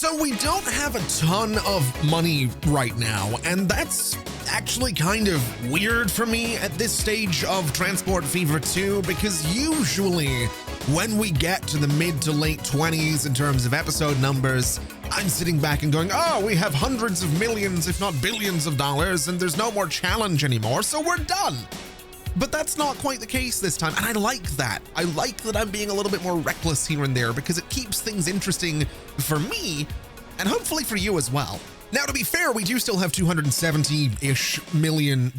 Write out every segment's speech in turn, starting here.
So we don't have a ton of money right now, and that's actually kind of weird for me at this stage of Transport Fever 2, because usually when we get to the mid to late 20s in terms of episode numbers, I'm sitting back and going, oh, we have hundreds of millions, if not billions of dollars, and there's no more challenge anymore, so we're done. But that's not quite the case this time, and I like that. I like that I'm being a little bit more reckless here and there, because it keeps things interesting for me, and hopefully for you as well. Now, to be fair, we do still have $270-ish million,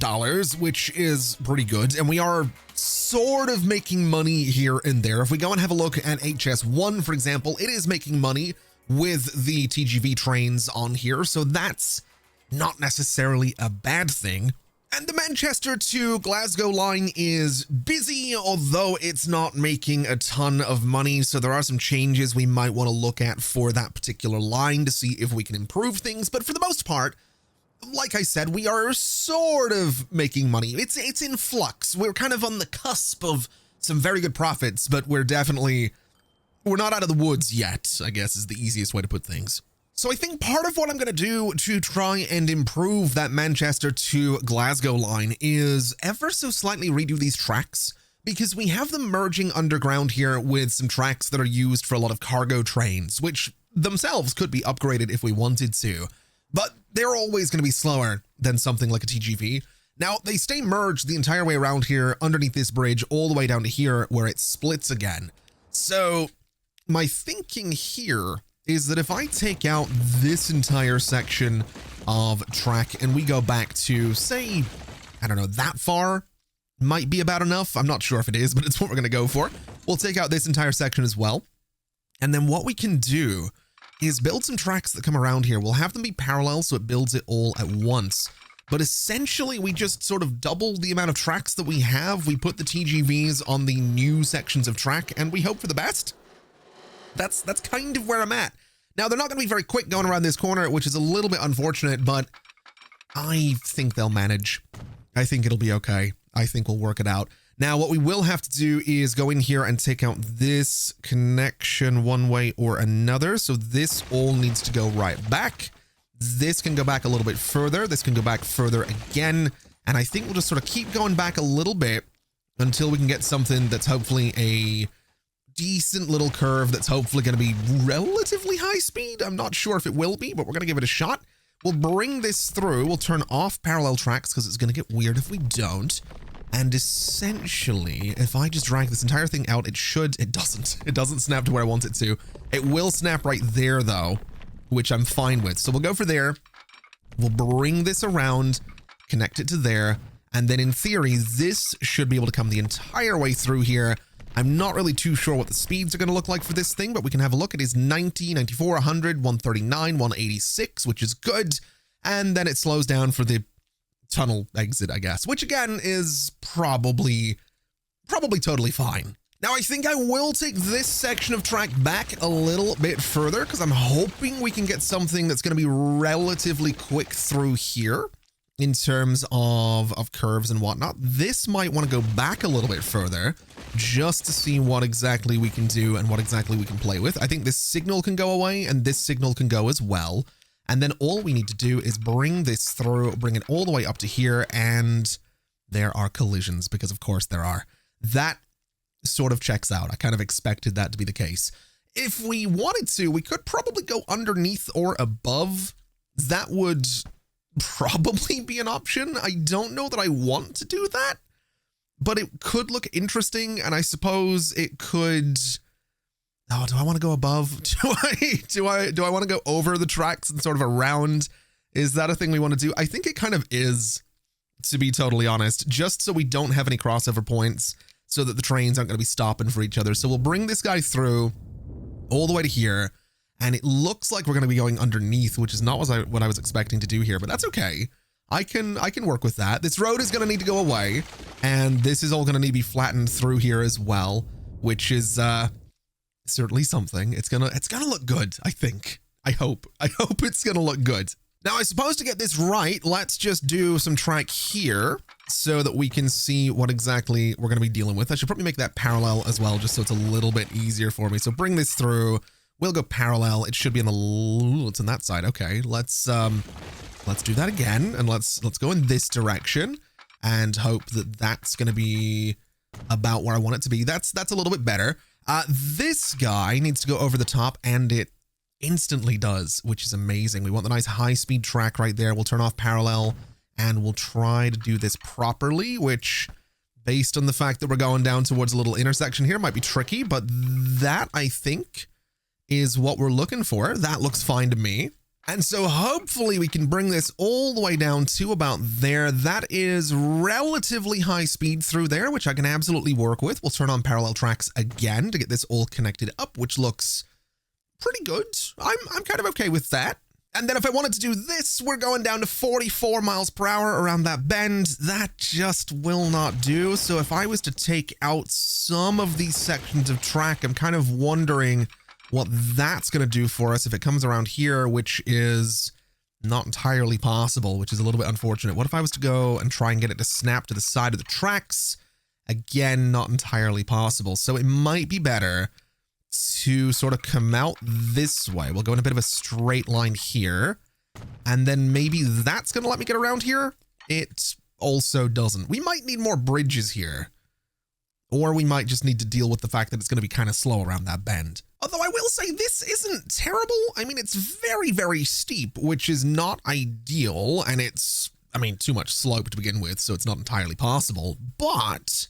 which is pretty good, and we are sort of making money here and there. If we go and have a look at HS1, for example, it is making money with the TGV trains on here, so that's not necessarily a bad thing. And the Manchester to Glasgow line is busy, although it's not making a ton of money. So there are some changes we might want to look at for that particular line to see if we can improve things. But for the most part, like I said, we are sort of making money. It's in flux. We're kind of on the cusp of some very good profits, but we're not out of the woods yet, I guess is the easiest way to put things. So I think part of what I'm going to do to try and improve that Manchester to Glasgow line is ever so slightly redo these tracks, because we have them merging underground here with some tracks that are used for a lot of cargo trains, which themselves could be upgraded if we wanted to, but they're always going to be slower than something like a TGV. Now, they stay merged the entire way around here underneath this bridge all the way down to here where it splits again. So my thinking here is that if I take out this entire section of track and we go back to, say, I don't know, that far might be about enough. I'm not sure if it is, but it's what we're going to go for. We'll take out this entire section as well. And then what we can do is build some tracks that come around here. We'll have them be parallel so it builds it all at once. But essentially, we just sort of double the amount of tracks that we have. We put the TGVs on the new sections of track and we hope for the best. That's kind of where I'm at. Now, they're not going to be very quick going around this corner, which is a little bit unfortunate, but I think they'll manage. I think it'll be okay. I think we'll work it out. Now, what we will have to do is go in here and take out this connection one way or another. So this all needs to go right back. This can go back a little bit further. This can go back further again. And I think we'll just sort of keep going back a little bit until we can get something that's hopefully a decent little curve that's hopefully going to be relatively high speed. I'm not sure if it will be, but we're going to give it a shot. We'll bring this through. We'll turn off parallel tracks because it's going to get weird if we don't. And essentially, if I just drag this entire thing out, it doesn't snap to where I want it to. It will snap right there though, which I'm fine with. So we'll go for there. We'll bring this around, connect it to there. And then in theory, this should be able to come the entire way through here. I'm not really too sure what the speeds are going to look like for this thing, but we can have a look. It is 90, 94, 100, 139, 186, which is good. And then it slows down for the tunnel exit, I guess, which again is probably totally fine. Now, I think I will take this section of track back a little bit further because I'm hoping we can get something that's going to be relatively quick through here in terms of curves and whatnot. This might want to go back a little bit further just to see what exactly we can do and what exactly we can play with. I think this signal can go away and this signal can go as well. And then all we need to do is bring this through, bring it all the way up to here, and there are collisions because of course there are. That sort of checks out. I kind of expected that to be the case. If we wanted to, we could probably go underneath or above. That would probably be an option. I don't know that I want to do that, but it could look interesting, and I suppose it could. Oh, do I want to go above? Do I want to go over the tracks and sort of around? Is that a thing we want to do? I think it kind of is, to be totally honest, just so we don't have any crossover points so that the trains aren't going to be stopping for each other. So we'll bring this guy through all the way to here, and it looks like we're going to be going underneath, which is not what I was expecting to do here, but that's okay. I can work with that. This road is going to need to go away, and this is all going to need to be flattened through here as well, which is certainly something. It's gonna look good, I think. I hope it's gonna look good. Now, I suppose to get this right, let's just do some track here so that we can see what exactly we're going to be dealing with. I should probably make that parallel as well, just so it's a little bit easier for me. So bring this through. We'll go parallel. It should be on the, it's on that side. Okay, let's do that again, and let's go in this direction and hope that that's going to be about where I want it to be. That's a little bit better. This guy needs to go over the top, and it instantly does, which is amazing. We want the nice high-speed track right there. We'll turn off parallel, and we'll try to do this properly, which, based on the fact that we're going down towards a little intersection here, might be tricky, but that, I think, is what we're looking for. That looks fine to me. And so hopefully we can bring this all the way down to about there. That is relatively high speed through there, which I can absolutely work with. We'll turn on parallel tracks again to get this all connected up, which looks pretty good. I'm kind of okay with that. And then if I wanted to do this, we're going down to 44 miles per hour around that bend. That just will not do. So if I was to take out some of these sections of track, I'm kind of wondering what that's going to do for us if it comes around here, which is not entirely possible, which is a little bit unfortunate. What if I was to go and try and get it to snap to the side of the tracks? Again, not entirely possible. So it might be better to sort of come out this way. We'll go in a bit of a straight line here, and then maybe that's going to let me get around here. It also doesn't. We might need more bridges here, or we might just need to deal with the fact that it's going to be kind of slow around that bend. Although I will say this isn't terrible. I mean, it's very, very steep, which is not ideal. And it's, I mean, too much slope to begin with, so it's not entirely possible. But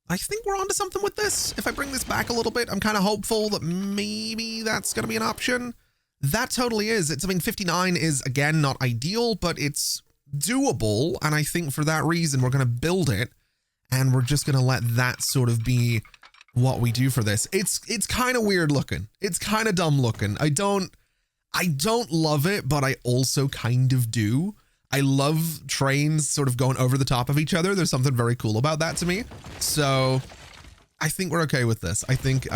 I think we're onto something with this. If I bring this back a little bit, I'm kind of hopeful that maybe that's going to be an option. That totally is. I mean, 59 is, again, not ideal, but it's doable. And I think for that reason, we're going to build it. And we're just going to let that sort of be what we do for this. It's kind of weird looking. It's kind of dumb looking. I don't love it, but I also kind of do. I love trains sort of going over the top of each other. There's something very cool about that to me. So I think we're okay with this. I think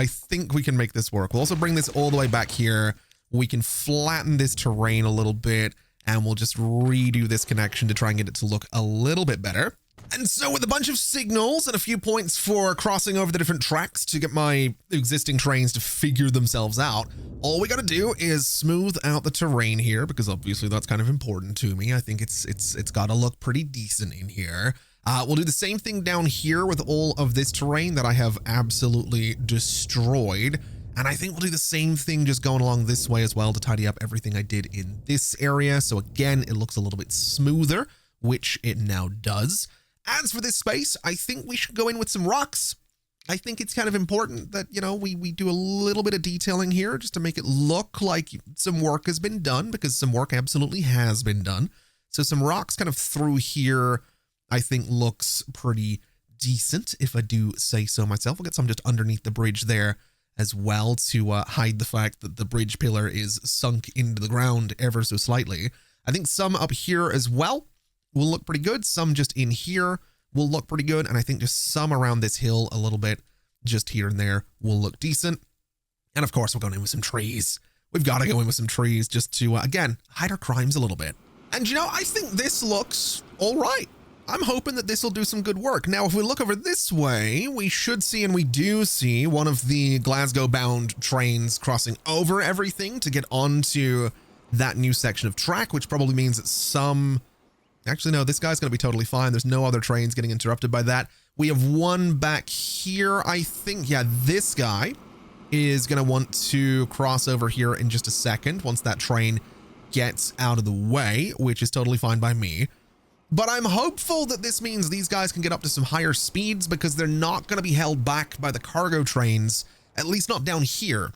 we can make this work. We'll also bring this all the way back here. We can flatten this terrain a little bit, and we'll just redo this connection to try and get it to look a little bit better. And so with a bunch of signals and a few points for crossing over the different tracks to get my existing trains to figure themselves out, all we got to do is smooth out the terrain here, because obviously that's kind of important to me. I think it's got to look pretty decent in here. We'll do the same thing down here with all of this terrain that I have absolutely destroyed. And I think we'll do the same thing just going along this way as well to tidy up everything I did in this area. So again, it looks a little bit smoother, which it now does. As for this space, I think we should go in with some rocks. I think it's kind of important that, you know, we do a little bit of detailing here just to make it look like some work has been done, because some work absolutely has been done. So some rocks kind of through here, I think looks pretty decent, if I do say so myself. We'll get some just underneath the bridge there as well to hide the fact that the bridge pillar is sunk into the ground ever so slightly. I think some up here as well will look pretty good. Some just in here will look pretty good. And I think just some around this hill a little bit, just here and there, will look decent. And of course, we're going in with some trees. We've got to go in with some trees just to, again, hide our crimes a little bit. And, you know, I think this looks all right. I'm hoping that this will do some good work. Now, if we look over this way, we should see, and we do see, one of the Glasgow-bound trains crossing over everything to get onto that new section of track, which probably means that some... Actually, no, this guy's going to be totally fine. There's no other trains getting interrupted by that. We have one back here, I think. Yeah, this guy is going to want to cross over here in just a second once that train gets out of the way, which is totally fine by me. But I'm hopeful that this means these guys can get up to some higher speeds, because they're not going to be held back by the cargo trains, at least not down here.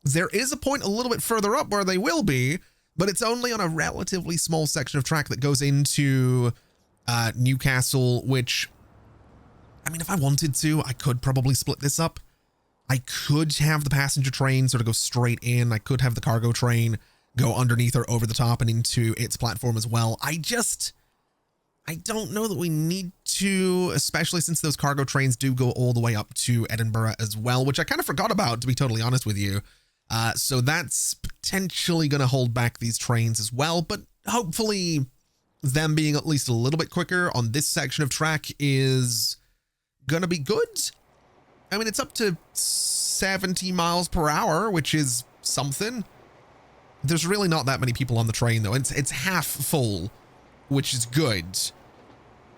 There is a point a little bit further up where they will be, but it's only on a relatively small section of track that goes into Newcastle, which, I mean, if I wanted to, I could probably split this up. I could have the passenger train sort of go straight in. I could have the cargo train go underneath or over the top and into its platform as well. I don't know that we need to, especially since those cargo trains do go all the way up to Edinburgh as well, which I kind of forgot about, to be totally honest with you. So that's potentially going to hold back these trains as well, but hopefully them being at least a little bit quicker on this section of track is going to be good. I mean, it's up to 70 miles per hour, which is something. There's really not that many people on the train, though. It's half full, which is good,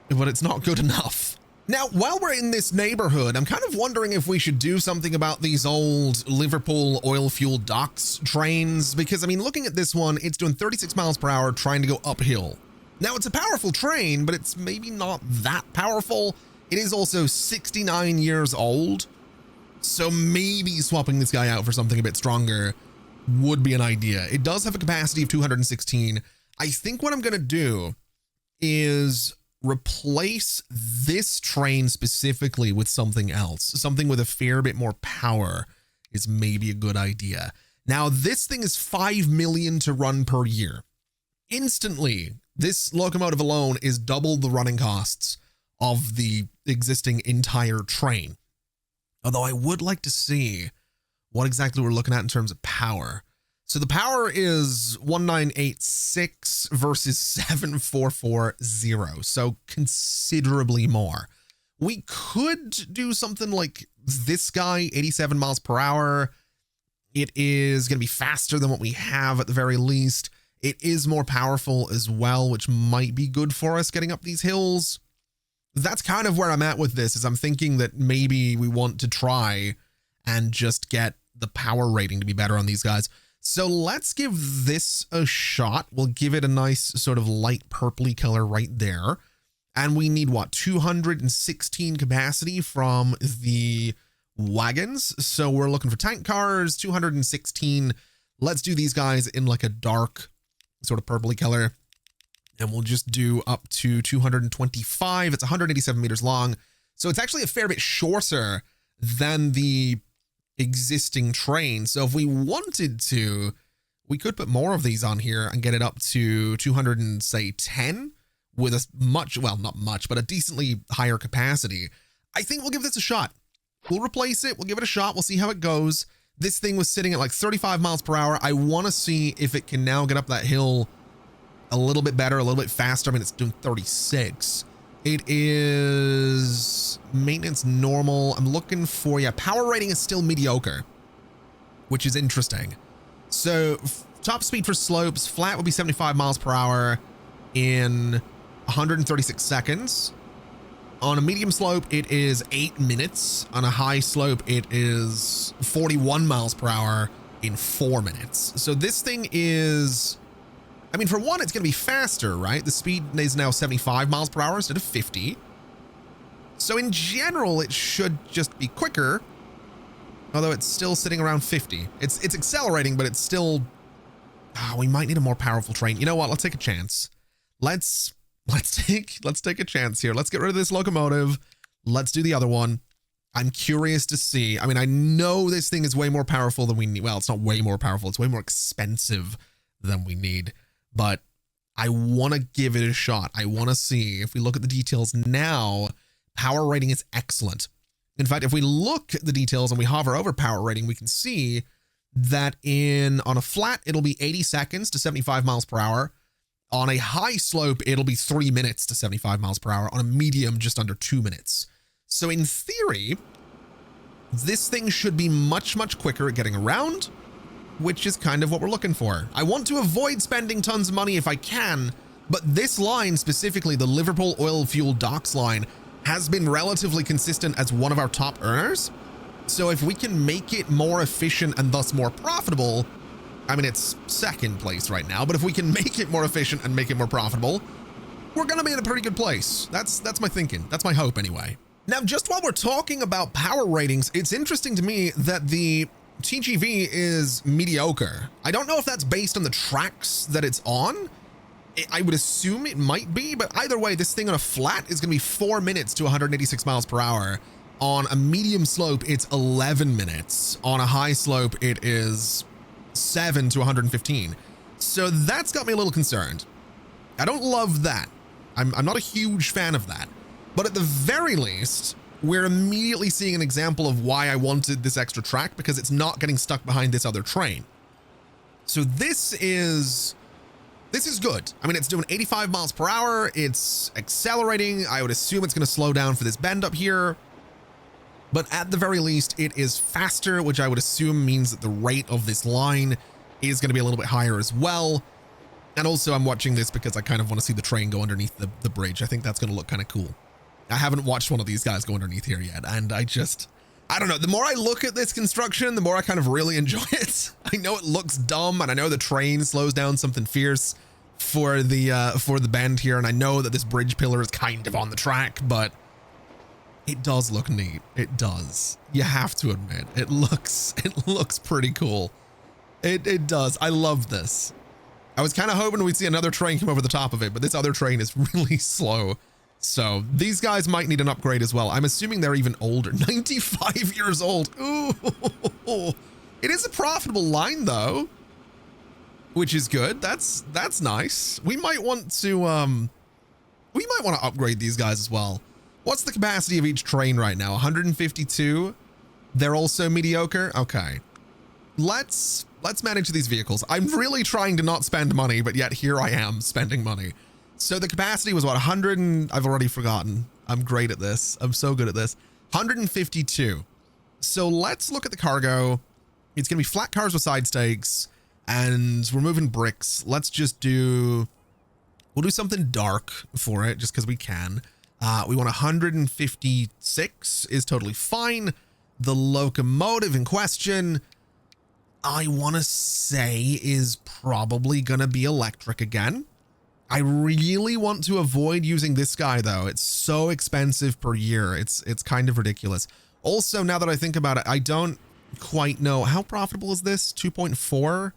but it's not good enough. Now, while we're in this neighborhood, I'm kind of wondering if we should do something about these old Liverpool oil-fueled docks trains, because, I mean, looking at this one, it's doing 36 miles per hour trying to go uphill. Now, it's a powerful train, but it's maybe not that powerful. It is also 69 years old, so maybe swapping this guy out for something a bit stronger would be an idea. It does have a capacity of 216. I think what I'm going to do is replace this train specifically with something else. Something with a fair bit more power is maybe a good idea. Now, this thing is 5 million to run per year. Instantly, this locomotive alone is double the running costs of the existing entire train. Although I would like to see what exactly we're looking at in terms of power. So the power is 1986 versus 7440, so considerably more. We could do something like this guy, 87 miles per hour. It is going to be faster than what we have at the very least. It is more powerful as well, which might be good for us getting up these hills. That's kind of where I'm at with this, is I'm thinking that maybe we want to try and just get the power rating to be better on these guys. So let's give this a shot. We'll give it a nice sort of light purpley color right there. And we need what? 216 capacity from the wagons. So we're looking for tank cars, 216. Let's do these guys in like a dark sort of purpley color. And we'll just do up to 225. It's 187 meters long. So it's actually a fair bit shorter than the existing train. So if we wanted to, we could put more of these on here and get it up to 210 with a much, well, not much, but a decently higher capacity. I think we'll give this a shot. We'll replace it. We'll give it a shot. We'll see how it goes. This thing was sitting at like 35 miles per hour. I want to see if it can now get up that hill a little bit better, a little bit faster. I mean, it's doing 36. It is maintenance normal. I'm looking for, yeah, power rating is still mediocre, which is interesting. So top speed for slopes, flat would be 75 miles per hour in 136 seconds. On a medium slope, it is 8 minutes. On a high slope, it is 41 miles per hour in 4 minutes. So this thing is, I mean, for one, it's going to be faster, right? The speed is now 75 miles per hour instead of 50. So in general, it should just be quicker, although it's still sitting around 50. It's accelerating, but it's still, we might need a more powerful train. You know what? Let's take a chance. Let's take a chance here. Let's get rid of this locomotive. Let's do the other one. I'm curious to see. I mean, I know this thing is way more powerful than we need. Well, it's not way more powerful. It's way more expensive than we need. But I want to give it a shot. I want to see. If we look at the details now, power rating is excellent. In fact, if we look at the details and we hover over power rating, we can see that on a flat, it'll be 80 seconds to 75 miles per hour. On a high slope, it'll be 3 minutes to 75 miles per hour. On a medium, just under 2 minutes. So in theory, this thing should be much, much quicker at getting around, which is kind of what we're looking for. I want to avoid spending tons of money if I can, but this line specifically, the Liverpool oil fuel docks line, has been relatively consistent as one of our top earners. So if we can make it more efficient and thus more profitable, I mean, it's second place right now, but if we can make it more efficient and make it more profitable, we're going to be in a pretty good place. That's my thinking. That's my hope anyway. Now, just while we're talking about power ratings, it's interesting to me that the TGV is mediocre. I don't know if that's based on the tracks that it's on. I would assume it might be, but either way, this thing on a flat is going to be 4 minutes to 186 miles per hour. On a medium slope, it's 11 minutes. On a high slope, it is 7 to 115. So that's got me a little concerned. I don't love that. I'm not a huge fan of that. But at the very least, we're immediately seeing an example of why I wanted this extra track, because it's not getting stuck behind this other train. So this is good. I mean, it's doing 85 miles per hour. It's accelerating. I would assume it's going to slow down for this bend up here. but at the very least, it is faster, which I would assume means that the rate of this line is going to be a little bit higher as well. And also I'm watching this because I kind of want to see the train go underneath the bridge. I think that's going to look kind of cool. I haven't watched one of these guys go underneath here yet. And I don't know. The more I look at this construction, the more I kind of really enjoy it. I know it looks dumb, and I know the train slows down something fierce for the bend here. And I know that this bridge pillar is kind of on the track, but it does look neat. It does. You have to admit, it looks pretty cool. It does. I love this. I was kind of hoping we'd see another train come over the top of it, but this other train is really slow. So these guys might need an upgrade as well. I'm assuming they're even older. 95 years old. Ooh. It is a profitable line though, which is good. That's nice. We might want to upgrade these guys as well. What's the capacity of each train right now? 152. They're also mediocre. Okay. Let's manage these vehicles. I'm really trying to not spend money, but yet here I am spending money. So the capacity was what, 100 and I've already forgotten. I'm great at this. I'm so good at this. 152. So let's look at the cargo. It's going to be flat cars with side stakes, and we're moving bricks. Let's just we'll do something dark for it just because we can. We want 156 is totally fine. The locomotive in question, I want to say, is probably going to be electric again. I really want to avoid using this guy though. It's so expensive per year. It's kind of ridiculous. Also, now that I think about it, I don't quite know how profitable is this. 2.4.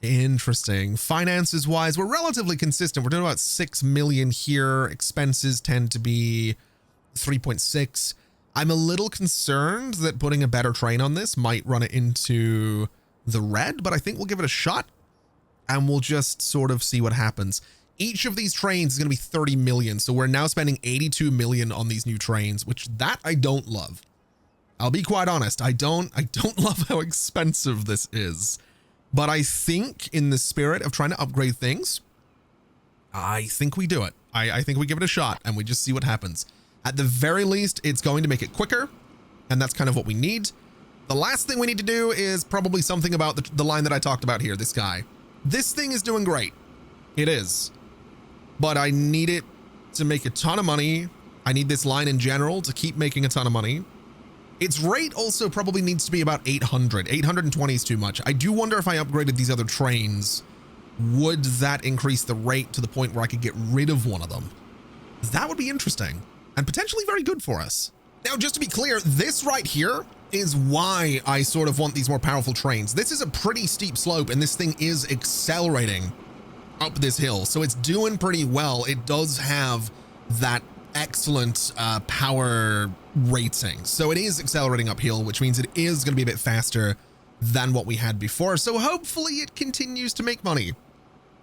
Interesting. Finances wise, we're relatively consistent. We're doing about 6 million here. Expenses tend to be 3.6. I'm a little concerned that putting a better train on this might run it into the red, but I think we'll give it a shot and we'll just sort of see what happens. Each of these trains is going to be 30 million. So we're now spending 82 million on these new trains, which that I don't love. I'll be quite honest. I don't love how expensive this is. But I think in the spirit of trying to upgrade things, I think we do it. I think we give it a shot and we just see what happens. At the very least, it's going to make it quicker. And that's kind of what we need. The last thing we need to do is probably something about the line that I talked about here, this guy. This thing is doing great. It is. But I need it to make a ton of money. I need this line in general to keep making a ton of money. Its rate also probably needs to be about 800. 820 is too much. I do wonder if I upgraded these other trains, would that increase the rate to the point where I could get rid of one of them? That would be interesting and potentially very good for us. Now, just to be clear, this right here is why I sort of want these more powerful trains. This is a pretty steep slope and this thing is accelerating up this hill. So it's doing pretty well. It does have that excellent power rating. So it is accelerating uphill, which means it is going to be a bit faster than what we had before. So hopefully it continues to make money.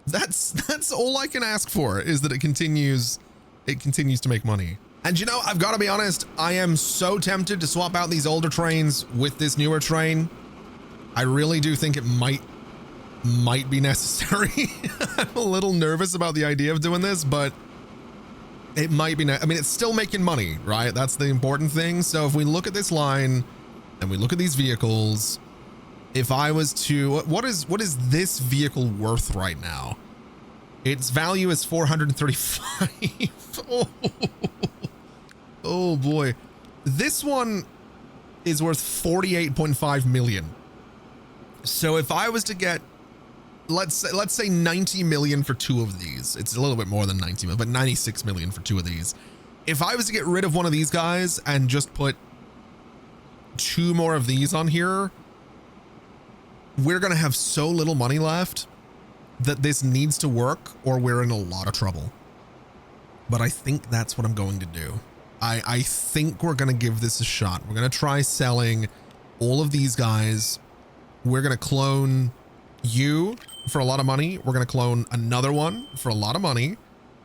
That's all I can ask for, is that it continues to make money. And you know, I've got to be honest, I am so tempted to swap out these older trains with this newer train. I really do think it might be necessary. I'm a little nervous about the idea of doing this, but it might be. I mean, it's still making money, right? That's the important thing. So if we look at this line and we look at these vehicles, if I was to, what is this vehicle worth right now? Its value is 435. Oh boy. This one is worth 48.5 million. So if I was to get, let's say 90 million for two of these, it's a little bit more than 90 million, but 96 million for two of these. If I was to get rid of one of these guys and just put two more of these on here, we're going to have so little money left that this needs to work or we're in a lot of trouble. But I think that's what I'm going to do. I think we're going to give this a shot. We're going to try selling all of these guys. We're going to clone you for a lot of money. We're going to clone another one for a lot of money.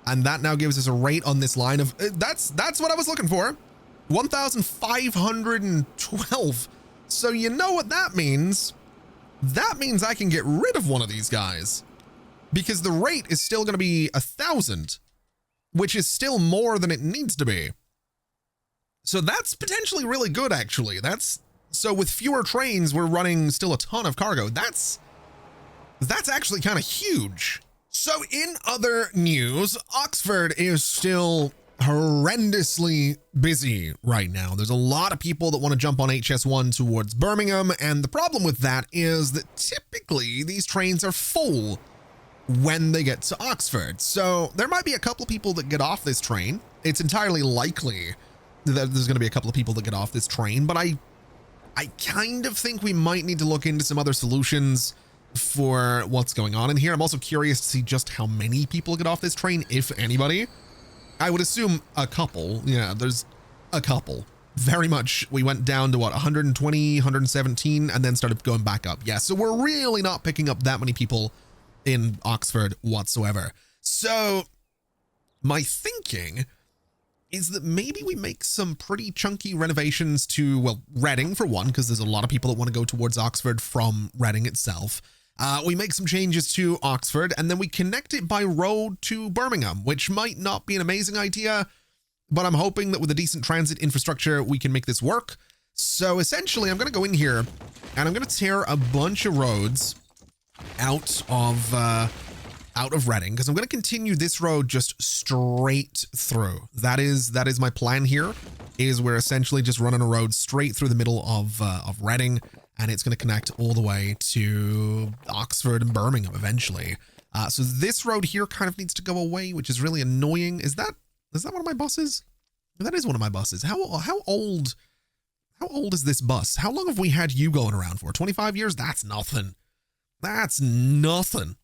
And that now gives us a rate on this line of, that's what I was looking for. 1,512. So you know what that means? That means I can get rid of one of these guys because the rate is still going to be 1,000, which is still more than it needs to be. So that's potentially really good, actually. So with fewer trains, we're running still a ton of cargo. That's actually kind of huge. So in other news, Oxford is still horrendously busy right now. There's a lot of people that want to jump on HS1 towards Birmingham, and the problem with that is that typically these trains are full when they get to Oxford. So there might be a couple of people that get off this train. It's entirely likely that there's going to be a couple of people that get off this train, but I kind of think we might need to look into some other solutions for what's going on in here. I'm also curious to see just how many people get off this train, if anybody. I would assume a couple. Yeah, there's a couple. Very much. We went down to what, 120, 117, and then started going back up. Yeah, so we're really not picking up that many people in Oxford whatsoever. So my thinking is that maybe we make some pretty chunky renovations to, well, Reading for one, because there's a lot of people that want to go towards Oxford from Reading itself. We make some changes to Oxford, and then we connect it by road to Birmingham, which might not be an amazing idea, but I'm hoping that with a decent transit infrastructure, we can make this work. So essentially, I'm going to go in here, and I'm going to tear a bunch of roads out of Reading, because I'm going to continue this road just straight through. That is my plan here, is we're essentially just running a road straight through the middle of Reading, and it's going to connect all the way to Oxford and Birmingham eventually. So this road here kind of needs to go away, which is really annoying. Is that one of my buses? That is one of my buses. How old is this bus? How long have we had you going around for? 25 years? That's nothing. That's nothing.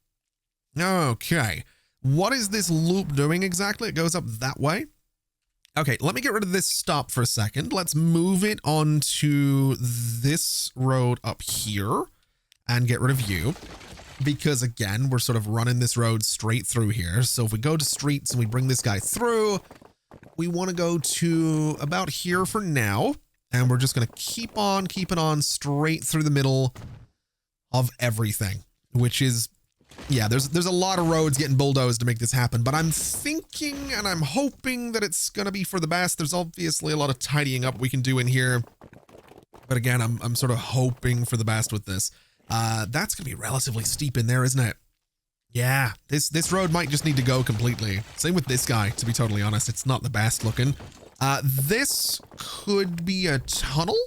Okay. What is this loop doing exactly? It goes up that way. Okay, let me get rid of this stop for a second. Let's move it onto this road up here and get rid of you, because again, we're sort of running this road straight through here. So if we go to streets and we bring this guy through, we want to go to about here for now. And we're just going to keep on keeping on straight through the middle of everything, which is, yeah, there's a lot of roads getting bulldozed to make this happen, but I'm thinking and I'm hoping that it's going to be for the best. There's obviously a lot of tidying up we can do in here, but again, I'm sort of hoping for the best with this. That's going to be relatively steep in there, isn't it? Yeah, this road might just need to go completely. Same with this guy, to be totally honest. It's not the best looking. This could be a tunnel.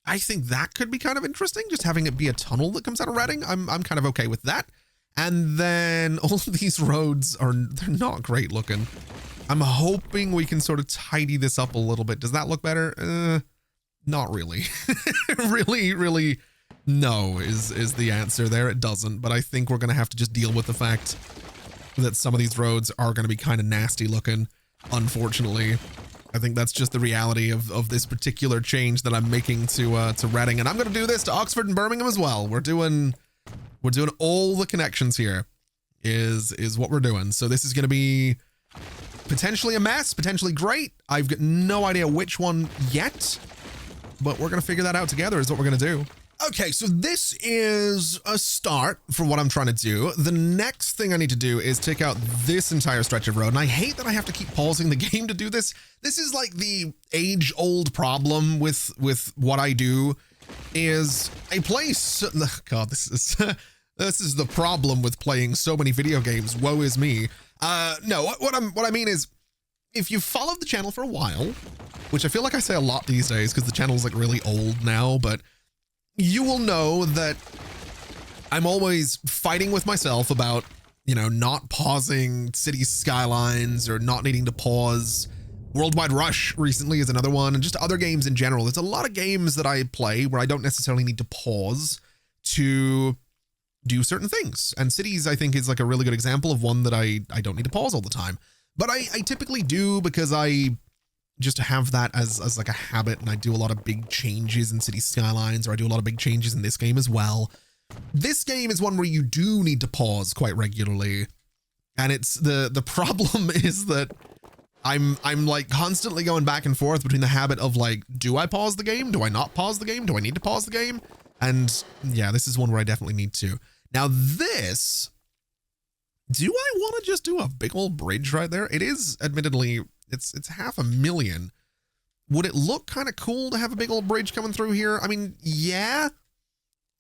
I think that could be kind of interesting, just having it be a tunnel that comes out of Reading. I'm kind of okay with that. And then all of these roads they're not great looking. I'm hoping we can sort of tidy this up a little bit. Does that look better? Not really. really, no is the answer there. It doesn't, but I think we're going to have to just deal with the fact that some of these roads are going to be kind of nasty looking, unfortunately. I think that's just the reality of this particular change that I'm making to Reading, and I'm going to do this to Oxford and Birmingham as well. We're doing all the connections here is what we're doing. So this is going to be potentially a mess, potentially great. I've got no idea which one yet, but we're going to figure that out together is what we're going to do. Okay, so this is a start for what I'm trying to do. The next thing I need to do is take out this entire stretch of road. And I hate that I have to keep pausing the game to do this. This is like the age-old problem with what I do is I play God, this is the problem with playing so many video games. Woe is me. No, what I mean is, if you've followed the channel for a while, which I feel like I say a lot these days because the channel is like really old now, but you will know that I'm always fighting with myself about, not pausing City Skylines or not needing to pause. Worldwide Rush recently is another one, and just other games in general. There's a lot of games that I play where I don't necessarily need to pause to do certain things. And Cities, I think, is like a really good example of one that I don't need to pause all the time. But I typically do because I just have that as like a habit, and I do a lot of big changes in City Skylines, or I do a lot of big changes in this game as well. This game is one where you do need to pause quite regularly, and it's the problem is that I'm like constantly going back and forth between the habit of like, do I pause the game? Do I not pause the game? Do I need to pause the game? And yeah, this is one where I definitely need to. Now this, do I want to just do a big old bridge right there? It is admittedly, it's $500,000. Would it look kind of cool to have a big old bridge coming through here? I mean, yeah.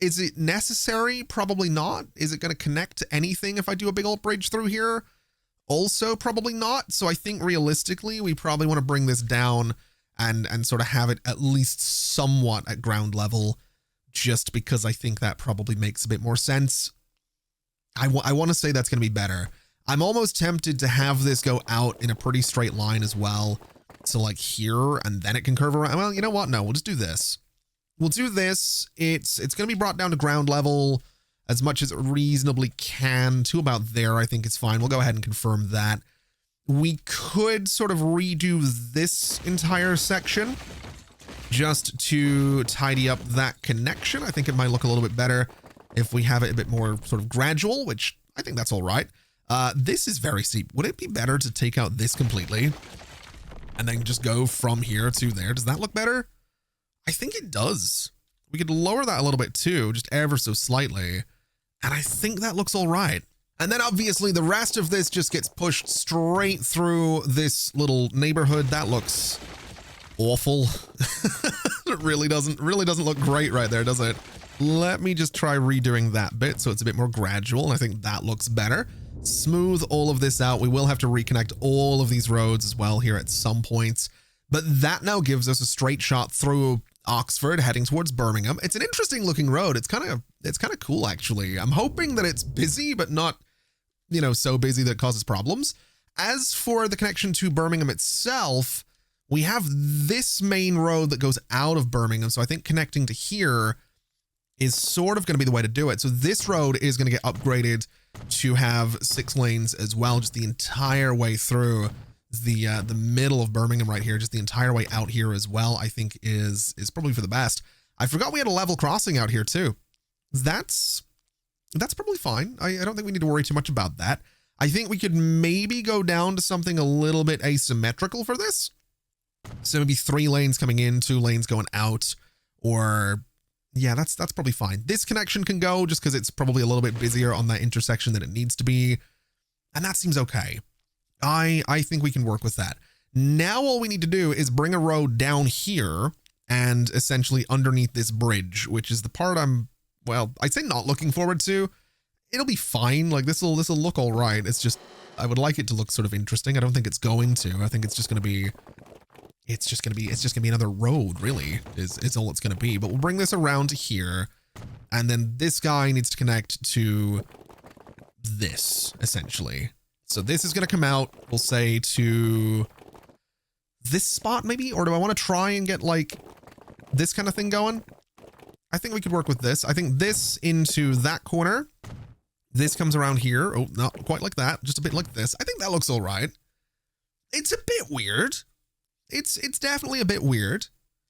Is it necessary? Probably not. Is it going to connect to anything if I do a big old bridge through here? Also, probably not. So I think realistically, we probably want to bring this down and sort of have it at least somewhat at ground level, just because I think that probably makes a bit more sense. I want to say that's going to be better. I'm almost tempted to have this go out in a pretty straight line as well. So like here, and then it can curve around. Well, you know what? No, we'll just do this. We'll do this. It's going to be brought down to ground level as much as it reasonably can to about there. I think it's fine. We'll go ahead and confirm that. We could sort of redo this entire section just to tidy up that connection. I think it might look a little bit better if we have it a bit more sort of gradual, which I think that's all right. This is very steep. Would it be better to take out this completely and then just go from here to there? Does that look better? I think it does. We could lower that a little bit too, just ever so slightly. And I think that looks all right. And then obviously the rest of this just gets pushed straight through this little neighborhood. That looks awful. It really doesn't look great right there, does it? Let me just try redoing that bit so it's a bit more gradual. And I think that looks better. Smooth all of this out. We will have to reconnect all of these roads as well here at some points. But that now gives us a straight shot through Oxford heading towards Birmingham. It's an interesting looking road. It's kind of cool, actually. I'm hoping that it's busy, but not, you know, so busy that it causes problems. As for the connection to Birmingham itself, we have this main road that goes out of Birmingham. So I think connecting to here is sort of going to be the way to do it. So this road is going to get upgraded to have 6 lanes as well, just the entire way through the middle of Birmingham right here, just the entire way out here as well, I think is probably for the best. I forgot we had a level crossing out here too. That's probably fine. I don't think we need to worry too much about that. I think we could maybe go down to something a little bit asymmetrical for this. So maybe 3 lanes coming in, 2 lanes going out, or yeah, that's probably fine. This connection can go just because it's probably a little bit busier on that intersection than it needs to be. And that seems okay. I think we can work with that. Now all we need to do is bring a road down here and essentially underneath this bridge, which is the part I'd say not looking forward to. It'll be fine. Like this'll look all right. It's just, I would like it to look sort of interesting. I don't think it's going to. I think it's just going to be another road, really, is all it's going to be. But we'll bring this around to here. And then this guy needs to connect to this, essentially. So this is going to come out, we'll say, to this spot maybe? Or do I want to try and get like this kind of thing going? I think we could work with this. I think this into that corner. This comes around here. Oh, not quite like that. Just a bit like this. I think that looks all right. It's a bit weird. It's definitely a bit weird.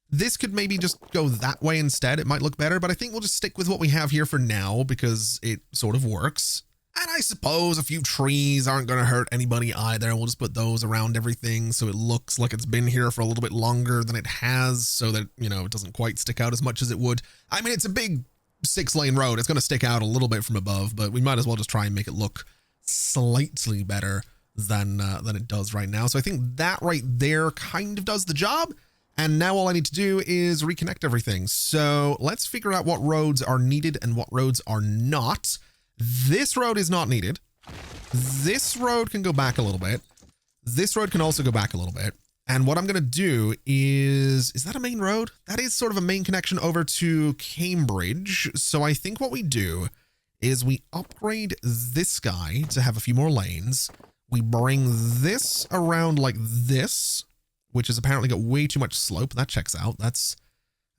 This could maybe just go that way instead. It might look better, but I think we'll just stick with what we have here for now because it sort of works. And I suppose a few trees aren't going to hurt anybody either. We'll just put those around everything so it looks like it's been here for a little bit longer than it has, so that, you know, it doesn't quite stick out as much as it would. I mean, it's a big 6-lane road. It's going to stick out a little bit from above, but we might as well just try and make it look slightly better than it does right now. So I think that right there kind of does the job. And now all I need to do is reconnect everything. So let's figure out what roads are needed and what roads are not. This road is not needed. This road can go back a little bit. This road can also go back a little bit. And what I'm going to do is that a main road? That is sort of a main connection over to Cambridge. So I think what we do is we upgrade this guy to have a few more lanes. We bring this around like this, which has apparently got way too much slope. That checks out. That's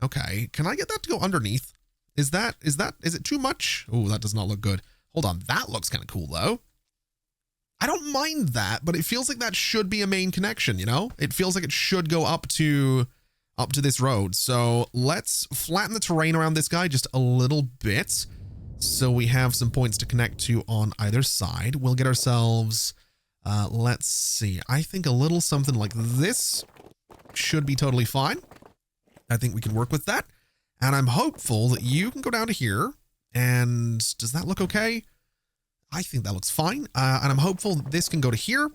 okay. Can I get that to go underneath? Is it too much? Oh, that does not look good. Hold on. That looks kind of cool though. I don't mind that, but it feels like that should be a main connection, you know? It feels like it should go up to this road. So let's flatten the terrain around this guy just a little bit. So we have some points to connect to on either side. We'll get ourselves, let's see. I think a little something like this should be totally fine. I think we can work with that. And I'm hopeful that you can go down to here. And does that look okay? I think that looks fine. And I'm hopeful that this can go to here.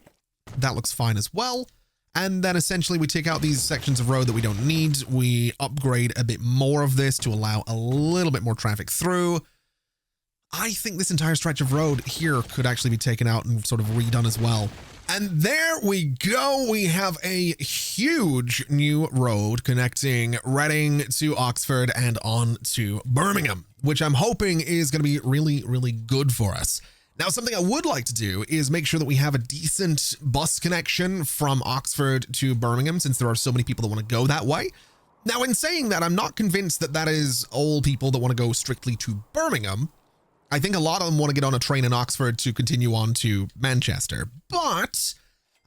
That looks fine as well. And then essentially we take out these sections of road that we don't need. We upgrade a bit more of this to allow a little bit more traffic through. I think this entire stretch of road here could actually be taken out and sort of redone as well. And there we go. We have a huge new road connecting Reading to Oxford and on to Birmingham, which I'm hoping is going to be really, really good for us. Now, something I would like to do is make sure that we have a decent bus connection from Oxford to Birmingham, since there are so many people that want to go that way. Now, in saying that, I'm not convinced that that is all people that want to go strictly to Birmingham. I think a lot of them want to get on a train in Oxford to continue on to Manchester. But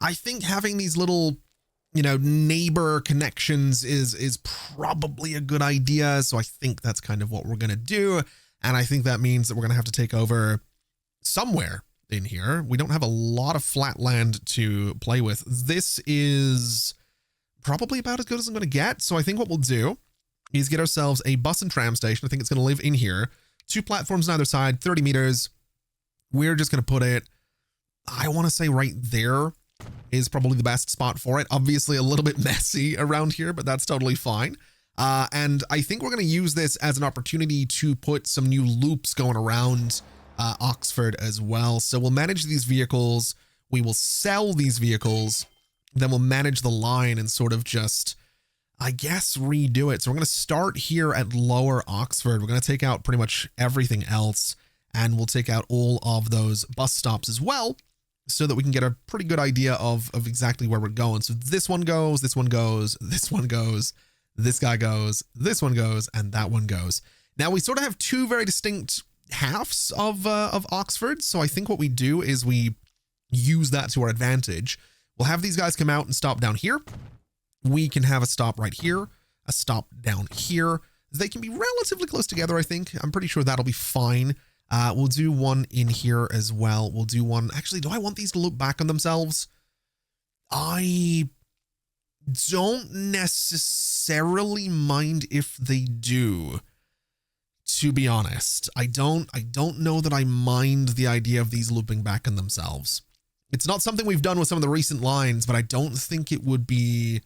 I think having these little, neighbor connections is probably a good idea. So I think that's kind of what we're going to do. And I think that means that we're going to have to take over somewhere in here. We don't have a lot of flat land to play with. This is probably about as good as I'm going to get. So I think what we'll do is get ourselves a bus and tram station. I think it's going to live in here. 2 platforms on either side, 30 meters. We're just going to put it, I want to say right there is probably the best spot for it. Obviously a little bit messy around here, but that's totally fine. And I think we're going to use this as an opportunity to put some new loops going around Oxford as well. So we'll manage these vehicles. We will sell these vehicles. Then we'll manage the line and sort of just, I guess, redo it. So we're going to start here at Lower Oxford. We're going to take out pretty much everything else, and we'll take out all of those bus stops as well, so that we can get a pretty good idea of exactly where we're going. So this one goes, this one goes, this one goes, this guy goes, this one goes, and that one goes. Now we sort of have 2 very distinct halves of Oxford. So I think what we do is we use that to our advantage. We'll have these guys come out and stop down here. We can have a stop right here, a stop down here. They can be relatively close together, I think. I'm pretty sure that'll be fine. We'll do one in here as well. We'll do one. Actually, do I want these to loop back on themselves? I don't necessarily mind if they do, to be honest. I don't know that I mind the idea of these looping back on themselves. It's not something we've done with some of the recent lines, but I don't think it would be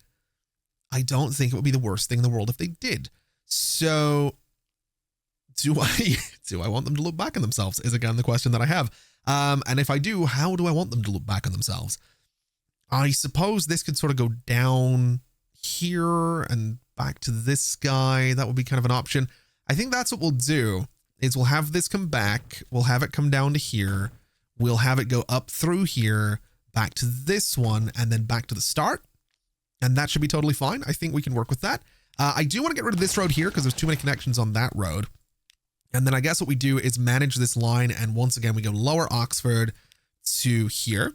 the worst thing in the world if they did. So do I want them to loop back on themselves is again the question that I have. And if I do, how do I want them to loop back on themselves? I suppose this could sort of go down here and back to this guy. That would be kind of an option. I think that's what we'll do is we'll have this come back. We'll have it come down to here. We'll have it go up through here, back to this one, and then back to the start. And that should be totally fine. I think we can work with that. I do want to get rid of this road here because there's too many connections on that road. And then I guess what we do is manage this line. And once again, we go Lower Oxford to here.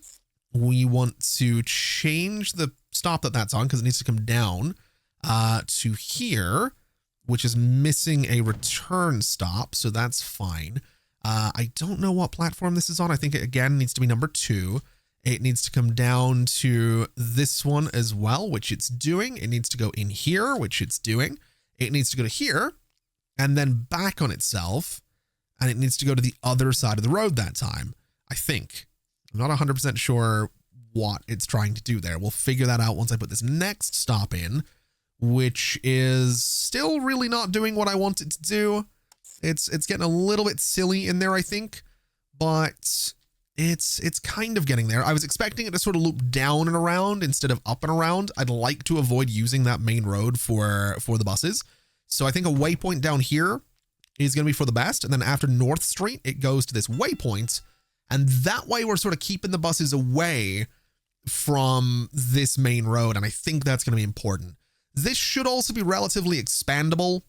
We want to change the stop that's on because it needs to come down to here, which is missing a return stop. So that's fine. I don't know what platform this is on. I think it again needs to be number 2. It needs to come down to this one as well, which it's doing. It needs to go in here, which it's doing. It needs to go to here and then back on itself. And it needs to go to the other side of the road that time, I think. I'm not 100% sure what it's trying to do there. We'll figure that out once I put this next stop in, which is still really not doing what I want it to do. It's getting a little bit silly in there, I think, but it's kind of getting there. I was expecting it to sort of loop down and around instead of up and around. I'd like to avoid using that main road for the buses. So I think a waypoint down here is going to be for the best. And then after North Street, it goes to this waypoint. And that way we're sort of keeping the buses away from this main road. And I think that's going to be important. This should also be relatively expandable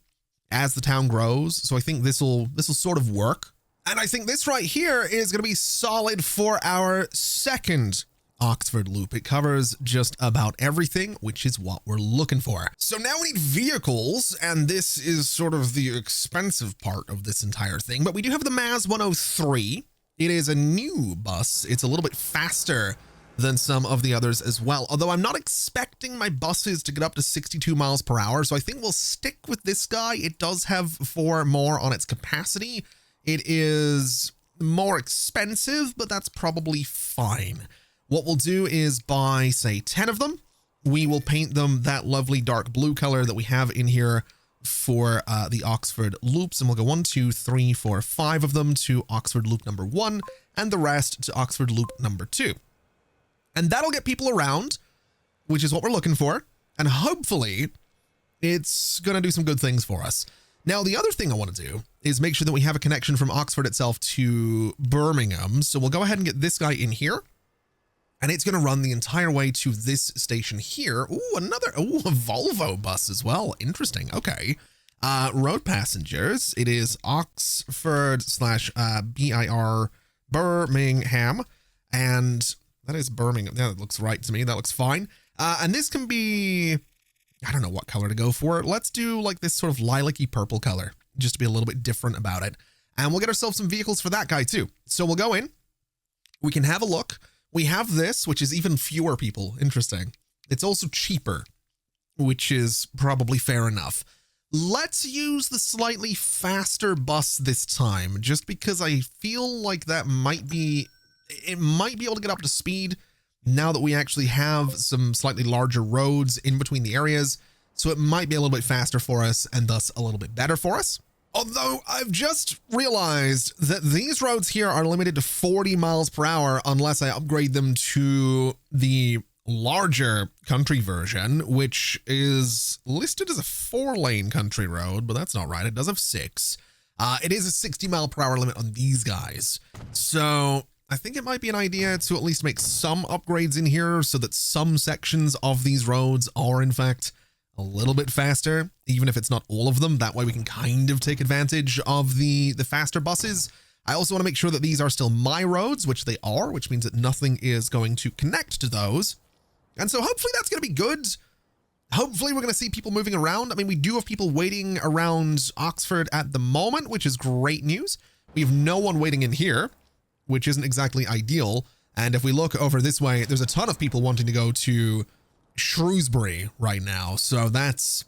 as the town grows. So I think this will sort of work. And I think this right here is going to be solid for our second Oxford loop. It covers just about everything, which is what we're looking for. So now we need vehicles, and this is sort of the expensive part of this entire thing. But we do have the MAZ 103. It is a new bus. It's a little bit faster than some of the others as well. Although I'm not expecting my buses to get up to 62 miles per hour. So I think we'll stick with this guy. It does have 4 more on its capacity. It is more expensive, but that's probably fine. What we'll do is buy, say, 10 of them. we will paint them that lovely dark blue color that we have in here for the Oxford loops. And we'll go 1, 2, 3, 4, 5 of them to Oxford loop number 1 and the rest to Oxford loop number 2. And that'll get people around, which is what we're looking for. And hopefully it's going to do some good things for us. Now, the other thing I want to do is make sure that we have a connection from Oxford itself to Birmingham. So we'll go ahead and get this guy in here. And it's going to run the entire way to this station here. Ooh, a Volvo bus as well. Interesting. Okay. Road passengers. It is Oxford / BIR Birmingham. And that is Birmingham. Yeah, that looks right to me. That looks fine. And this can be, I don't know what color to go for. Let's do like this sort of lilac-y purple color, just to be a little bit different about it. And we'll get ourselves some vehicles for that guy too. So we'll go in. We can have a look. We have this, which is even fewer people. Interesting. It's also cheaper, which is probably fair enough. Let's use the slightly faster bus this time, just because I feel like it might be able to get up to speed now that we actually have some slightly larger roads in between the areas. So it might be a little bit faster for us and thus a little bit better for us. Although I've just realized that these roads here are limited to 40 miles per hour unless I upgrade them to the larger country version, which is listed as a 4-lane country road, but that's not right. It does have 6. It is a 60 mile per hour limit on these guys. So I think it might be an idea to at least make some upgrades in here so that some sections of these roads are in fact a little bit faster, even if it's not all of them. That way we can kind of take advantage of the faster buses. I also want to make sure that these are still my roads, which they are, which means that nothing is going to connect to those. And so hopefully that's going to be good. Hopefully we're going to see people moving around. I mean, we do have people waiting around Oxford at the moment, which is great news. We have no one waiting in here, which isn't exactly ideal. And if we look over this way, there's a ton of people wanting to go to Shrewsbury right now. So that's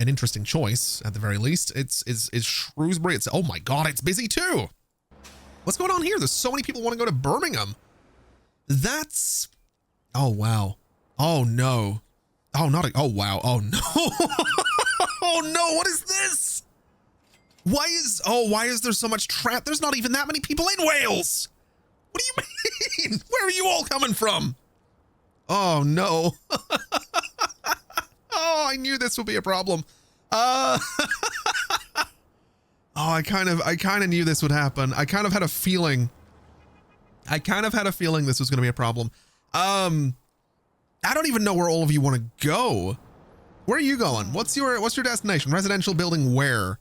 an interesting choice at the very least. It's Shrewsbury. Oh my God, it's busy too. What's going on here? There's so many people want to go to Birmingham. Oh wow. Oh no. Oh, oh wow. Oh no. Oh no, what is this? Why is there so much traffic? There's not even that many people in Wales. What do you mean? Where are you all coming from? Oh no. Oh, I knew this would be a problem. Oh, I kind of knew this would happen. I kind of had a feeling this was going to be a problem. I don't even know where all of you want to go. Where are you going? What's your destination? Residential building where?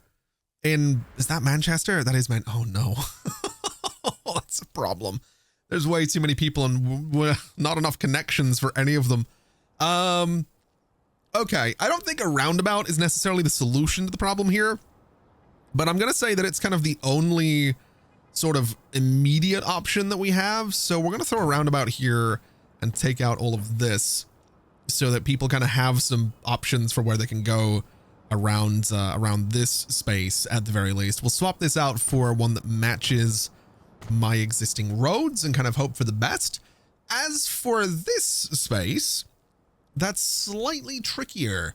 Is that Manchester? That is oh no. That's a problem. There's way too many people and not enough connections for any of them. Okay, I don't think a roundabout is necessarily the solution to the problem here, but I'm going to say that it's kind of the only sort of immediate option that we have. So we're going to throw a roundabout here and take out all of this so that people kind of have some options for where they can go around this space at the very least. We'll swap this out for one that matches my existing roads and kind of hope for the best. As for this space, that's slightly trickier.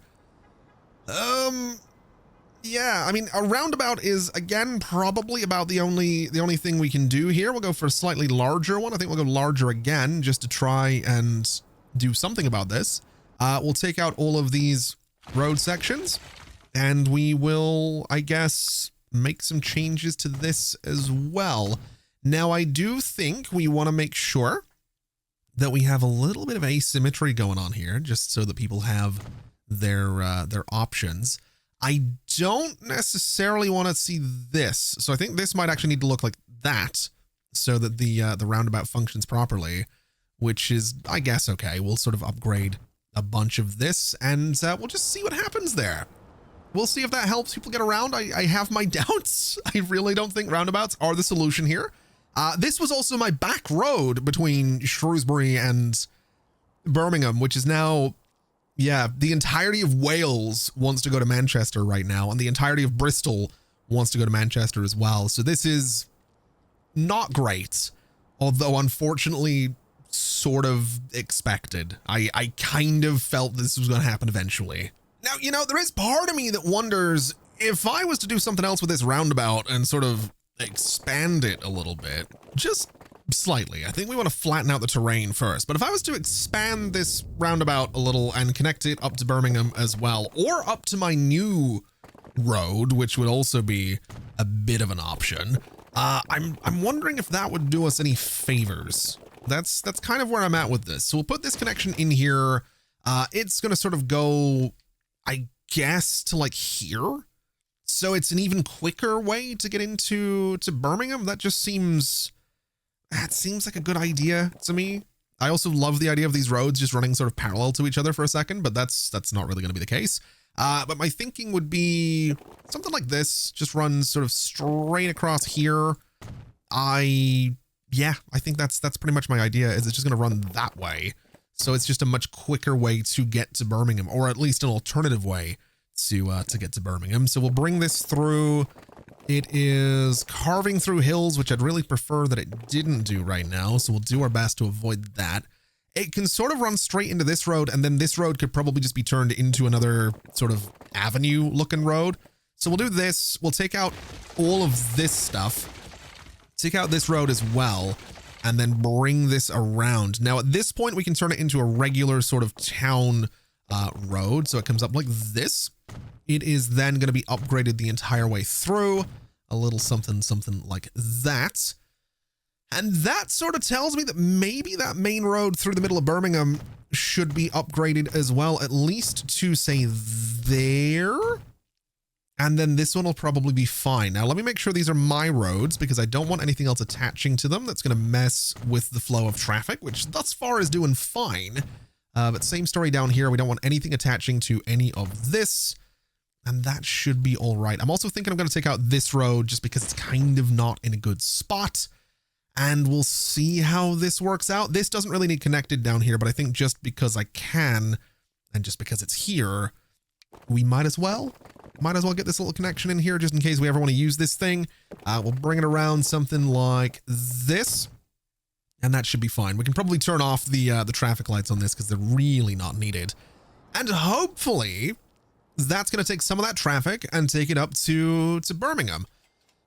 Yeah, I mean, a roundabout is again probably about the only thing we can do here. We'll go for a slightly larger one. I think we'll go larger again just to try and do something about this. We'll take out all of these road sections and we will, I guess, make some changes to this as well. Now, I do think we want to make sure that we have a little bit of asymmetry going on here, just so that people have their options. I don't necessarily want to see this, so I think this might actually need to look like that, so that the roundabout functions properly, which is, I guess, okay. We'll sort of upgrade a bunch of this, and we'll just see what happens there. We'll see if that helps people get around. I have my doubts. I really don't think roundabouts are the solution here. This was also my back road between Shrewsbury and Birmingham, which is now, yeah, the entirety of Wales wants to go to Manchester right now, and the entirety of Bristol wants to go to Manchester as well. So this is not great, although unfortunately sort of expected. I kind of felt this was going to happen eventually. Now, you know, there is part of me that wonders if I was to do something else with this roundabout and sort of expand it a little bit, just slightly. I think we want to flatten out the terrain first, but if I was to expand this roundabout a little and connect it up to Birmingham as well, or up to my new road, which would also be a bit of an option, I'm wondering if that would do us any favors. That's kind of where I'm at with this. So we'll put this connection in here. It's going to sort of go, I guess, to like here. So it's an even quicker way to get into Birmingham. That seems like a good idea to me. I also love the idea of these roads just running sort of parallel to each other for a second, but that's not really going to be the case. But my thinking would be something like this, just runs sort of straight across here. I think that's pretty much my idea, is it's just going to run that way. So it's just a much quicker way to get to Birmingham, or at least an alternative way to get to Birmingham. So we'll bring this through. It is carving through hills, which I'd really prefer that it didn't do right now. So we'll do our best to avoid that. It can sort of run straight into this road, and then this road could probably just be turned into another sort of avenue looking road. So we'll do this. We'll take out all of this stuff, take out this road as well, and then bring this around. Now at this point, we can turn it into a regular sort of town road. So it comes up like this. It is then going to be upgraded the entire way through, a little something like that. And that sort of tells me that maybe that main road through the middle of Birmingham should be upgraded as well, at least to say there. And then this one will probably be fine. Now, let me make sure these are my roads, because I don't want anything else attaching to them that's going to mess with the flow of traffic, which thus far is doing fine. But same story down here. We don't want anything attaching to any of this. And that should be all right. I'm also thinking I'm going to take out this road just because it's kind of not in a good spot. And we'll see how this works out. This doesn't really need connected down here, but I think just because I can, and just because it's here, we might as well get this little connection in here just in case we ever want to use this thing. We'll bring it around something like this, and that should be fine. We can probably turn off the traffic lights on this because they're really not needed. And hopefully that's going to take some of that traffic and take it up to Birmingham.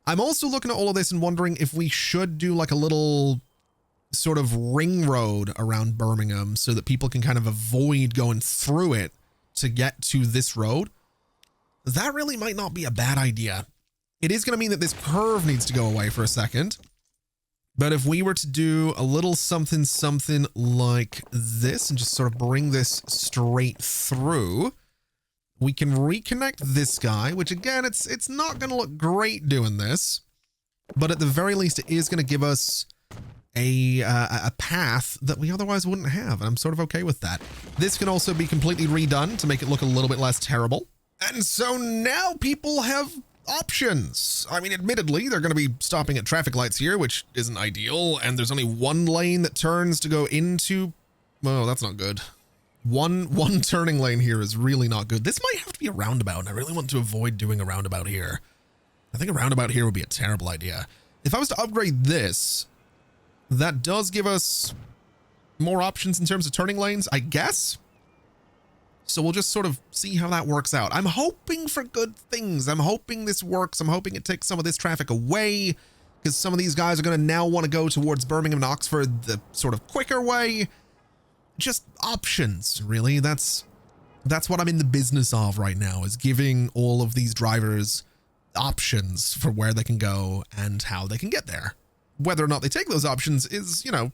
I'm also looking at all of this and wondering if we should do like a little sort of ring road around Birmingham so that people can kind of avoid going through it to get to this road. That really might not be a bad idea. It is going to mean that this curve needs to go away for a second. But if we were to do a little something like this and just sort of bring this straight through, we can reconnect this guy, which again, it's not going to look great doing this, but at the very least, it is going to give us a path that we otherwise wouldn't have. And I'm sort of okay with that. This can also be completely redone to make it look a little bit less terrible. And so now people have options. I mean, admittedly, they're going to be stopping at traffic lights here, which isn't ideal. And there's only one lane that turns to go into, well, that's not good. One turning lane here is really not good. This might have to be a roundabout, and I really want to avoid doing a roundabout here. I think a roundabout here would be a terrible idea. If I was to upgrade this, that does give us more options in terms of turning lanes, I guess. So we'll just sort of see how that works out. I'm hoping for good things. I'm hoping this works. I'm hoping it takes some of this traffic away, because some of these guys are going to now want to go towards Birmingham and Oxford the sort of quicker way. Just options, really. That's what I'm in the business of right now, is giving all of these drivers options for where they can go and how they can get there. Whether or not they take those options is, you know,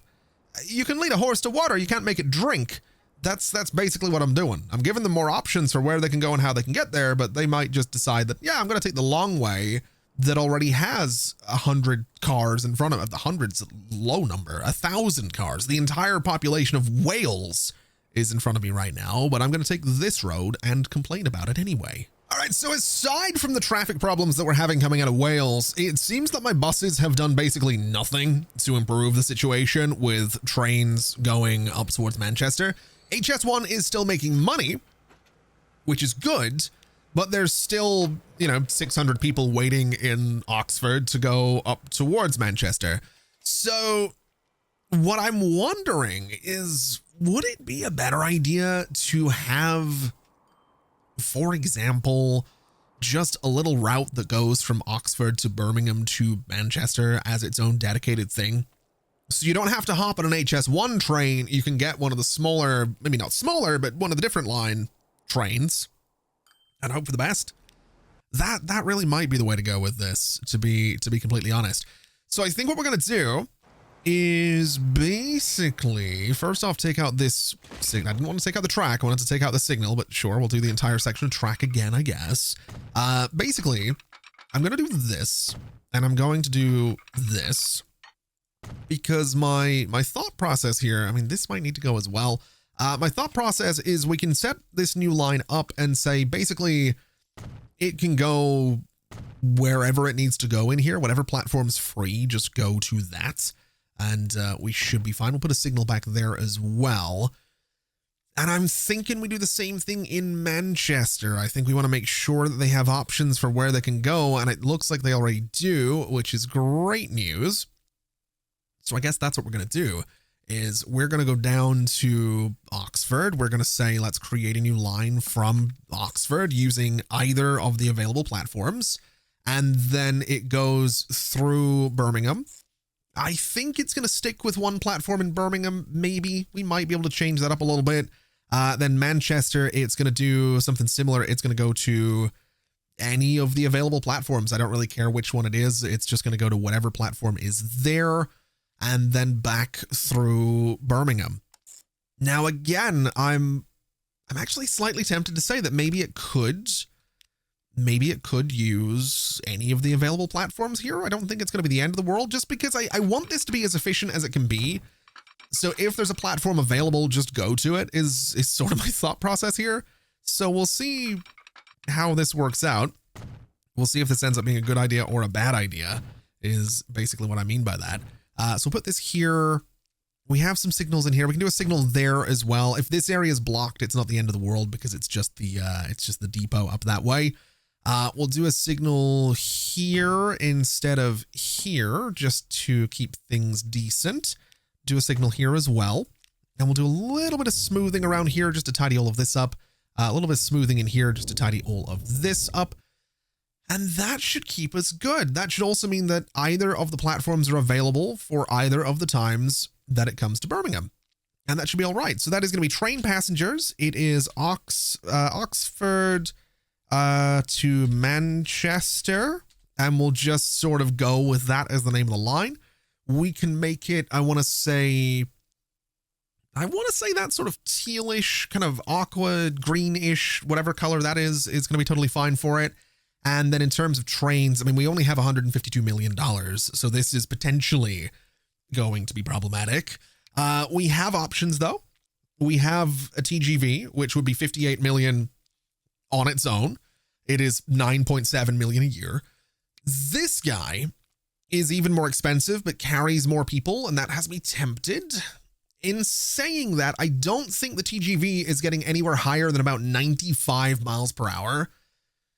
you can lead a horse to water, you can't make it drink. That's basically what I'm doing. I'm giving them more options for where they can go and how they can get there, but they might just decide that, yeah, I'm going to take the long way that already has 100 cars in front of it. The 100's a low number, 1,000 cars. The entire population of Wales is in front of me right now, but I'm going to take this road and complain about it anyway. All right, so aside from the traffic problems that we're having coming out of Wales, it seems that my buses have done basically nothing to improve the situation with trains going up towards Manchester. HS1 is still making money, which is good, but there's still, 600 people waiting in Oxford to go up towards Manchester. So What I'm wondering is, would it be a better idea to have, for example, just a little route that goes from Oxford to Birmingham to Manchester as its own dedicated thing? So you don't have to hop on an HS1 train. You can get one of the smaller, maybe not smaller, but one of the different line trains and hope for the best. That really might be the way to go with this, to be completely honest. So I think what we're going to do is basically, first off, take out this signal. I didn't want to take out the track. I wanted to take out the signal, but sure, we'll do the entire section of track again, I guess. Basically, I'm going to do this, and I'm going to do this, because my thought process here, I mean, this might need to go as well. My thought process is we can set this new line up and say, basically, it can go wherever it needs to go in here. Whatever platform's free, just go to that. And we should be fine. We'll put a signal back there as well. And I'm thinking we do the same thing in Manchester. I think we want to make sure that they have options for where they can go. And it looks like they already do, which is great news. So I guess that's what we're going to do, is we're going to go down to Oxford. We're going to say, let's create a new line from Oxford using either of the available platforms. And then it goes through Birmingham. I think it's going to stick with one platform in Birmingham. Maybe we might be able to change that up a little bit. Then Manchester, it's going to do something similar. It's going to go to any of the available platforms. I don't really care which one it is. It's just going to go to whatever platform is there, and then back through Birmingham. Now, again, I'm actually slightly tempted to say that maybe it could use any of the available platforms here. I don't think it's going to be the end of the world, just because I want this to be as efficient as it can be. So if there's a platform available, just go to it is sort of my thought process here. So we'll see how this works out. We'll see if this ends up being a good idea or a bad idea, is basically what I mean by that. So we'll put this here. We have some signals in here. We can do a signal there as well. If this area is blocked, it's not the end of the world, because it's just the depot up that way. We'll do a signal here instead of here, just to keep things decent. Do a signal here as well. And we'll do a little bit of smoothing around here just to tidy all of this up. A little bit of smoothing in here just to tidy all of this up. And that should keep us good. That should also mean that either of the platforms are available for either of the times that it comes to Birmingham. And that should be all right. So that is going to be train passengers. It is Oxford to Manchester. And we'll just sort of go with that as the name of the line. We can make it, I want to say that sort of tealish, kind of aqua, greenish, whatever color that is going to be totally fine for it. And then in terms of trains, I mean, we only have $152 million, so this is potentially going to be problematic. We have options, though. We have a TGV, which would be 58 million on its own. It is 9.7 million a year. This guy is even more expensive, but carries more people, and that has me tempted. In saying that, I don't think the TGV is getting anywhere higher than about 95 miles per hour.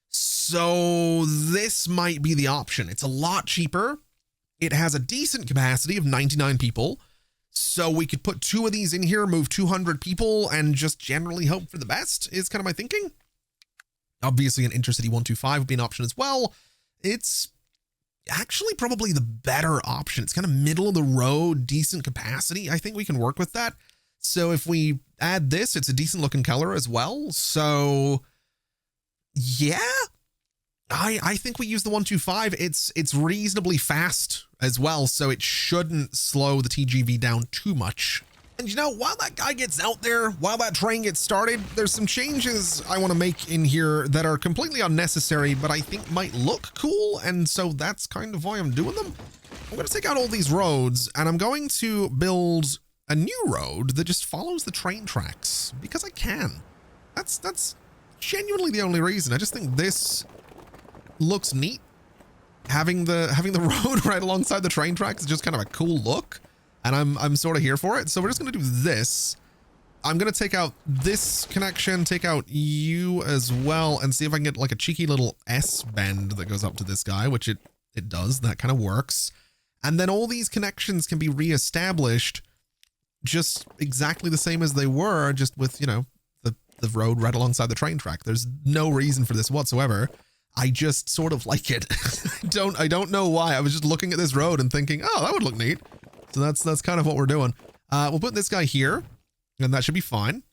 So this might be the option. It's a lot cheaper. It has a decent capacity of 99 people. So we could put two of these in here, move 200 people, and just generally hope for the best is kind of my thinking. Obviously, an Intercity 125 would be an option as well. It's actually probably the better option. It's kind of middle of the road, decent capacity. I think we can work with that. So if we add this, it's a decent looking color as well. So yeah, I think we use the 125. It's reasonably fast as well, so it shouldn't slow the TGV down too much. And you know, while that guy gets out there, while that train gets started, there's some changes I want to make in here that are completely unnecessary, but I think might look cool, and so that's kind of why I'm doing them. I'm going to take out all these roads, and I'm going to build a new road that just follows the train tracks, because I can. That's genuinely the only reason. I just think this looks neat. Having the road right alongside the train tracks is just kind of a cool look, and I'm sort of here for it. So we're just going to do this. I'm going to take out this connection, take out you as well, and see if I can get like a cheeky little S bend that goes up to this guy, which it does. That kind of works. And then all these connections can be reestablished just exactly the same as they were, just with, you know, the road right alongside the train track. There's no reason for this whatsoever. I just sort of like it. I don't know why. I was just looking at this road and thinking, oh, that would look neat. So that's kind of what we're doing. We'll put this guy here, and that should be fine.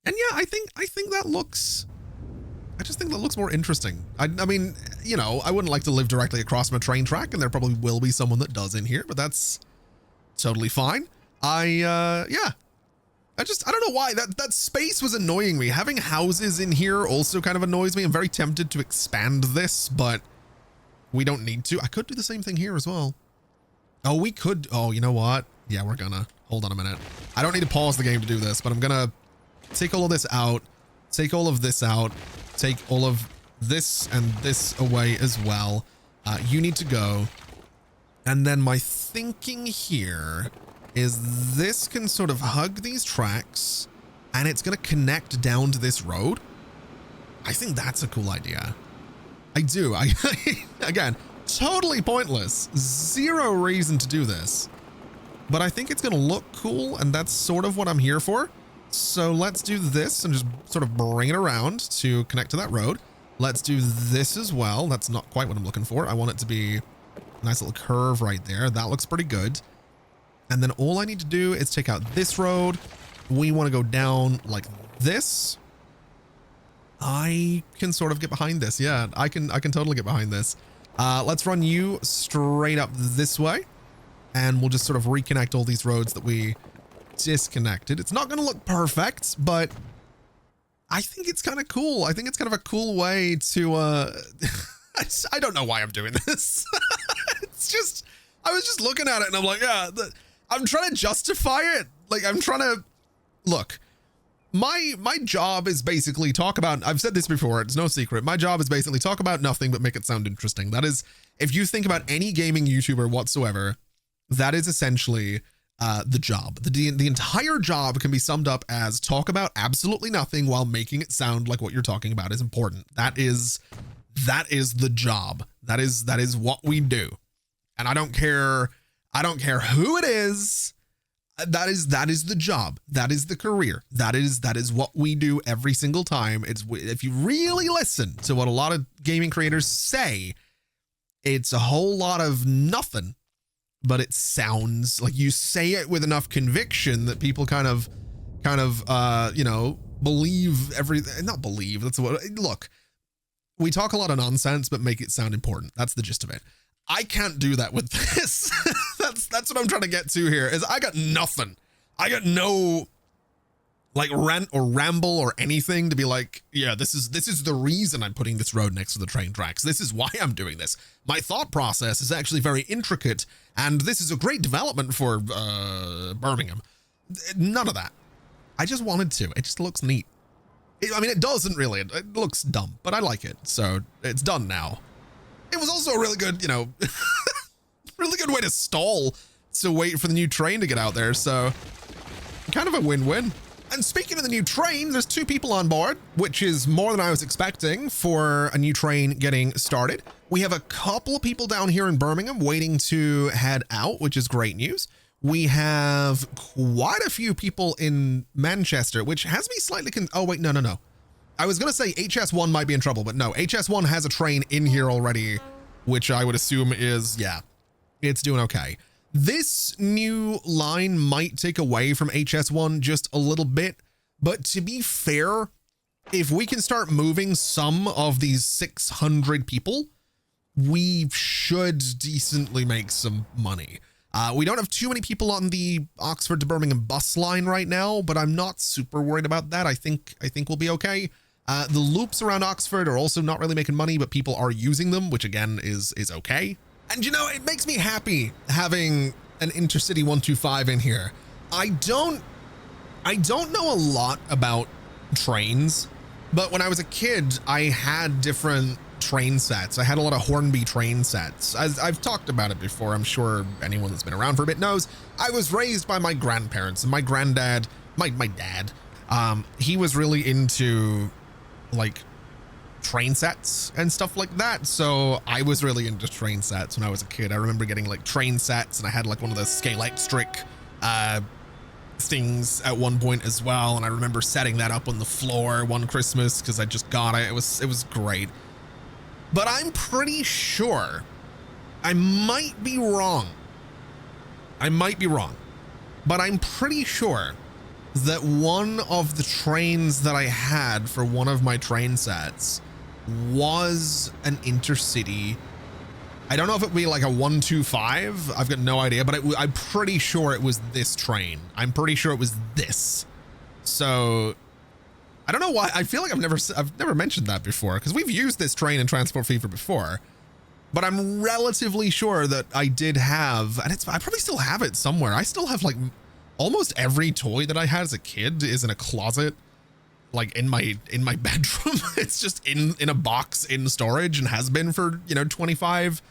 And yeah, I think that looks, I just think that looks more interesting. I mean, you know, I wouldn't like to live directly across from a train track, and there probably will be someone that does in here, but that's totally fine. Yeah. I don't know why that space was annoying me. Having houses in here also kind of annoys me. I'm very tempted to expand this, but we don't need to. I could do the same thing here as well. Oh, we could. Oh, you know what? Yeah, we're gonna. Hold on a minute. I don't need to pause the game to do this, but I'm gonna take all of this out, take all of this out, take all of this and this away as well. You need to go. And then my thinking here is this can sort of hug these tracks and it's going to connect down to this road. I think that's a cool idea. I do. Again, totally pointless. Zero reason to do this, but I think it's going to look cool, and that's sort of what I'm here for. So let's do this and just sort of bring it around to connect to that road. Let's do this as well. That's not quite what I'm looking for. I want it to be a nice little curve right there. That looks pretty good. And then all I need to do is take out this road. We want to go down like this. I can sort of get behind this. Yeah, I can totally get behind this. Let's run you straight up this way, and we'll just sort of reconnect all these roads that we disconnected. It's not going to look perfect, but I think it's kind of cool. I think it's kind of a cool way to, I don't know why I'm doing this. It's just, I was just looking at it and I'm like, yeah, I'm trying to justify it. Like, I'm trying to look, my job is basically talk about, I've said this before, it's no secret. My job is basically talk about nothing, but make it sound interesting. That is, if you think about any gaming YouTuber whatsoever, that is essentially the job. The entire job can be summed up as talk about absolutely nothing while making it sound like what you're talking about is important. That is the job. That is what we do. And I don't care who it is. That is the job. That is the career. That is what we do every single time. It's, if you really listen to what a lot of gaming creators say, it's a whole lot of nothing, but it sounds like you say it with enough conviction that people kind of, you know, believe everything. Not believe. That's what. Look, we talk a lot of nonsense, but make it sound important. That's the gist of it. I can't do that with this. That's what I'm trying to get to here. Is I got nothing. I got no like rant or ramble or anything to be like, yeah, this is the reason I'm putting this road next to the train tracks. This is why I'm doing this. My thought process is actually very intricate, and this is a great development for Birmingham. None of that. I just wanted to. It just looks neat. I mean, it doesn't really. It looks dumb, but I like it. So it's done now. It was also a really good, you know, really good way to stall to wait for the new train to get out there. So kind of a win-win. And speaking of the new train, there's 2 people on board, which is more than I was expecting for a new train getting started. We have a couple of people down here in Birmingham waiting to head out, which is great news. We have quite a few people in Manchester, which has me slightly oh, wait, no. I was going to say HS1 might be in trouble, but no, HS1 has a train in here already, which I would assume is, yeah, it's doing okay. This new line might take away from HS1 just a little bit, but to be fair, if we can start moving some of these 600 people, we should decently make some money. We don't have too many people on the Oxford to Birmingham bus line right now, but I'm not super worried about that. I think we'll be okay. The loops around Oxford are also not really making money, but people are using them, which again is okay. And you know, it makes me happy having an intercity 125 in here. I don't know a lot about trains, but when I was a kid, I had different train sets. I had a lot of Hornby train sets. As I've talked about it before, I'm sure anyone that's been around for a bit knows, I was raised by my grandparents, and my granddad, my dad, he was really into like train sets and stuff like that. So I was really into train sets when I was a kid. I remember getting like train sets, and I had like one of the Scalextric things at one point as well. And I remember setting that up on the floor one Christmas because I just got it. It was great. But I'm pretty sure, I might be wrong, but I'm pretty sure that one of the trains that I had for one of my train sets was an intercity. I don't know if it would be like a 125. I've got no idea, but I'm pretty sure it was this train. I'm pretty sure it was this. So I don't know why. I feel like I've never mentioned that before, because we've used this train in Transport Fever before, but I'm relatively sure that I did have, and I probably still have it somewhere. I still have like almost every toy that I had as a kid is in a closet, like in my bedroom. It's just in a box in storage and has been for, 25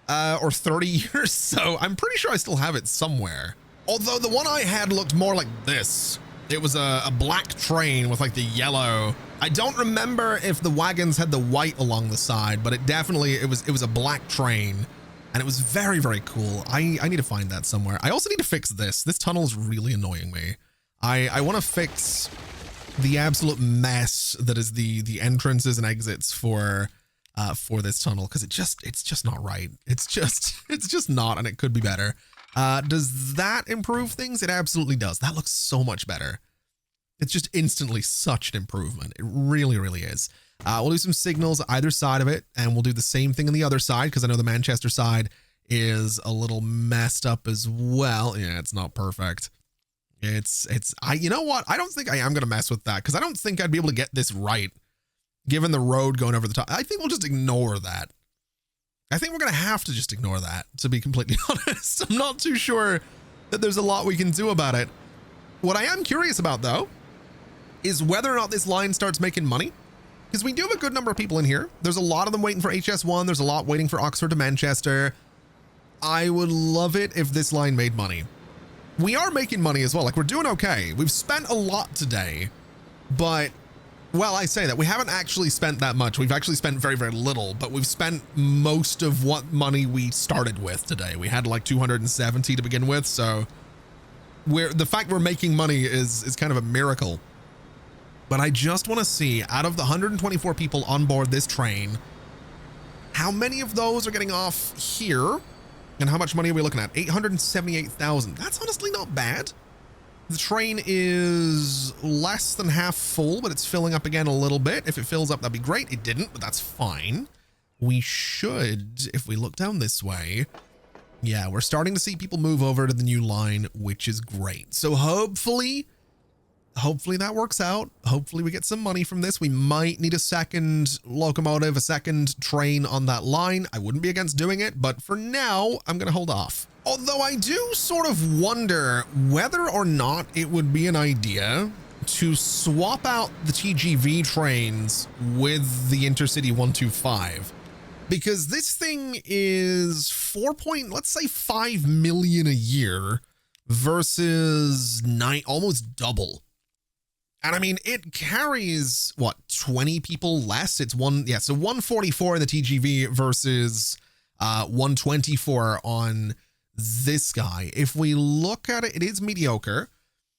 or 30 years. So I'm pretty sure I still have it somewhere. Although the one I had looked more like this. It was a black train with like the yellow. I don't remember if the wagons had the white along the side, but it was a black train, and it was very, very cool. I need to find that somewhere. I also need to fix this. This tunnel is really annoying me. I want to fix the absolute mess that is the entrances and exits for this tunnel, because it's just not right. It's just not, and it could be better. Does that improve things? It absolutely does. That looks so much better. It's just instantly such an improvement. It really, really is. We'll do some signals either side of it, and we'll do the same thing on the other side, because I know the Manchester side is a little messed up as well. Yeah, it's not perfect. You know what? I don't think I am going to mess with that, because I don't think I'd be able to get this right, given the road going over the top. I think we'll just ignore that. I think we're going to have to just ignore that, to be completely honest. I'm not too sure that there's a lot we can do about it. What I am curious about, though, is whether or not this line starts making money, because we do have a good number of people in here. There's a lot of them waiting for HS1. There's a lot waiting for Oxford to Manchester. I would love it if this line made money. We are making money as well. Like, we're doing okay. We've spent a lot today, but, well, I say that we haven't actually spent that much. We've actually spent very, very little, but we've spent most of what money we started with today. We had like 270 to begin with. So the fact we're making money is kind of a miracle. But I just want to see, out of the 124 people on board this train, how many of those are getting off here, and how much money are we looking at? 878,000. That's honestly not bad. The train is less than half full, but it's filling up again a little bit. If it fills up, that'd be great. It didn't, but that's fine. We should, if we look down this way, yeah, we're starting to see people move over to the new line, which is great. So hopefully that works out. Hopefully we get some money from this. We might need a second locomotive, a second train on that line. I wouldn't be against doing it, but for now, I'm going to hold off. Although I do sort of wonder whether or not it would be an idea to swap out the TGV trains with the Intercity 125, because this thing is let's say 5 million a year versus almost double. And I mean, it carries what, 20 people less? So 144 in the TGV versus 124 on this guy. If we look at it, it is mediocre.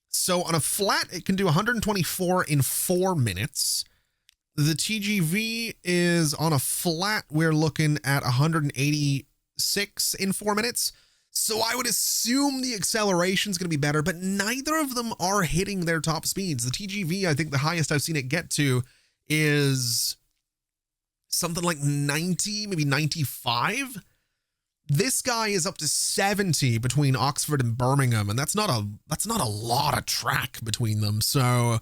So on a flat, it can do 124 in 4 minutes. The TGV is on a flat, we're looking at 186 in 4 minutes. So I would assume the acceleration is going to be better, but neither of them are hitting their top speeds. The TGV, I think the highest I've seen it get to is something like 90, maybe 95. This guy is up to 70 between Oxford and Birmingham, and that's not a lot of track between them. So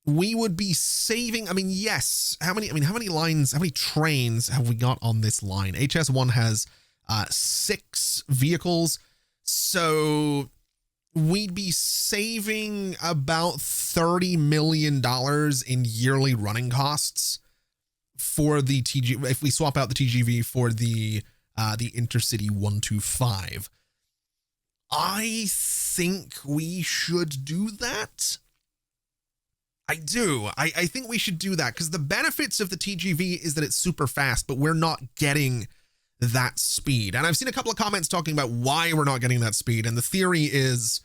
we would be saving, yes, how many trains have we got on this line? HS1 has 6 vehicles, so we'd be saving about $30 million in yearly running costs for the TGV if we swap out the TGV for the Intercity 125. I think we should do that. I do. I think we should do that because the benefits of the TGV is that it's super fast, but we're not getting that speed. And I've seen a couple of comments talking about why we're not getting that speed. And the theory is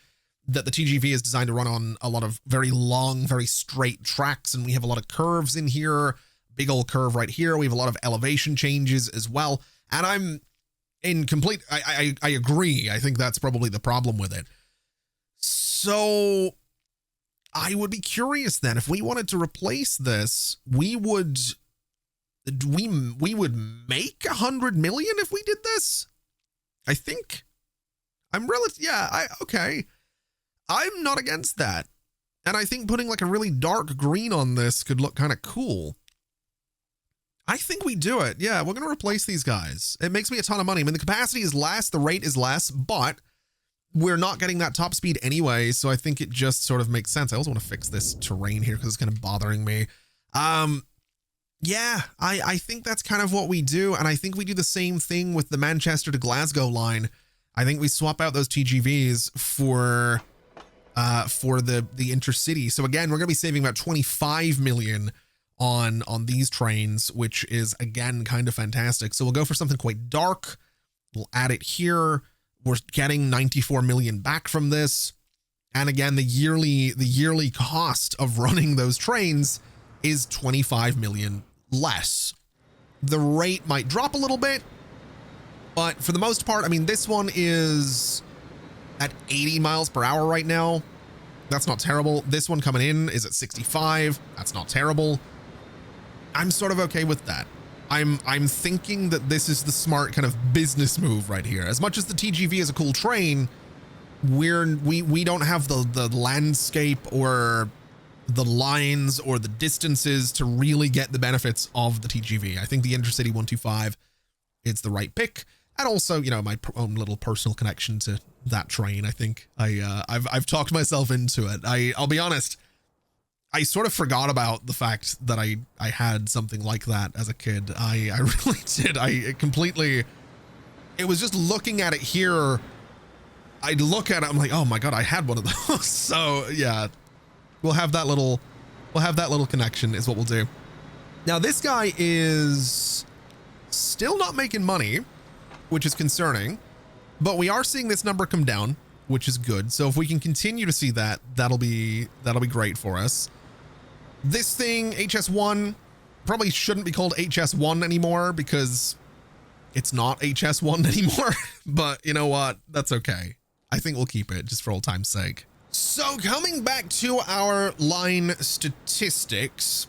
that the TGV is designed to run on a lot of very long, very straight tracks. And we have a lot of curves in here, big old curve right here. We have a lot of elevation changes as well. And I'm in complete, I agree. I think that's probably the problem with it. So I would be curious then, if we wanted to replace this, we would make 100 million if we did this. I think okay. I'm not against that. And I think putting like a really dark green on this could look kind of cool. I think we do it. Yeah, we're going to replace these guys. It makes me a ton of money. I mean, the capacity is less, the rate is less, but we're not getting that top speed anyway, so I think it just sort of makes sense. I also want to fix this terrain here because it's kind of bothering me. Yeah, I think that's kind of what we do, and I think we do the same thing with the Manchester to Glasgow line. I think we swap out those TGVs for the intercity. So again, we're going to be saving about 25 million on these trains, which is again kind of fantastic. So we'll go for something quite dark. We'll add it here. We're getting 94 million back from this. And again, the yearly cost of running those trains is 25 million less. The rate might drop a little bit, but for the most part, I mean, this one is at 80 miles per hour right now. That's not terrible. This one coming in is at 65. That's not terrible. I'm sort of okay with that. I'm thinking that this is the smart kind of business move right here. As much as the TGV is a cool train, we don't have the landscape or the lines or the distances to really get the benefits of the TGV. I think the Intercity 125 is the right pick. And also, you know, my own little personal connection to that train. I think I've talked myself into it. I'll be honest. I sort of forgot about the fact that I had something like that as a kid. I really did. It was just looking at it here. I'd look at it. I'm like, oh my God, I had one of those. So yeah, we'll have that little connection is what we'll do. Now this guy is still not making money, which is concerning, but we are seeing this number come down, which is good. So if we can continue to see that, that'll be great for us. This thing, HS1, probably shouldn't be called HS1 anymore because it's not HS1 anymore. But you know what? That's okay. I think we'll keep it just for old time's sake. So coming back to our line statistics,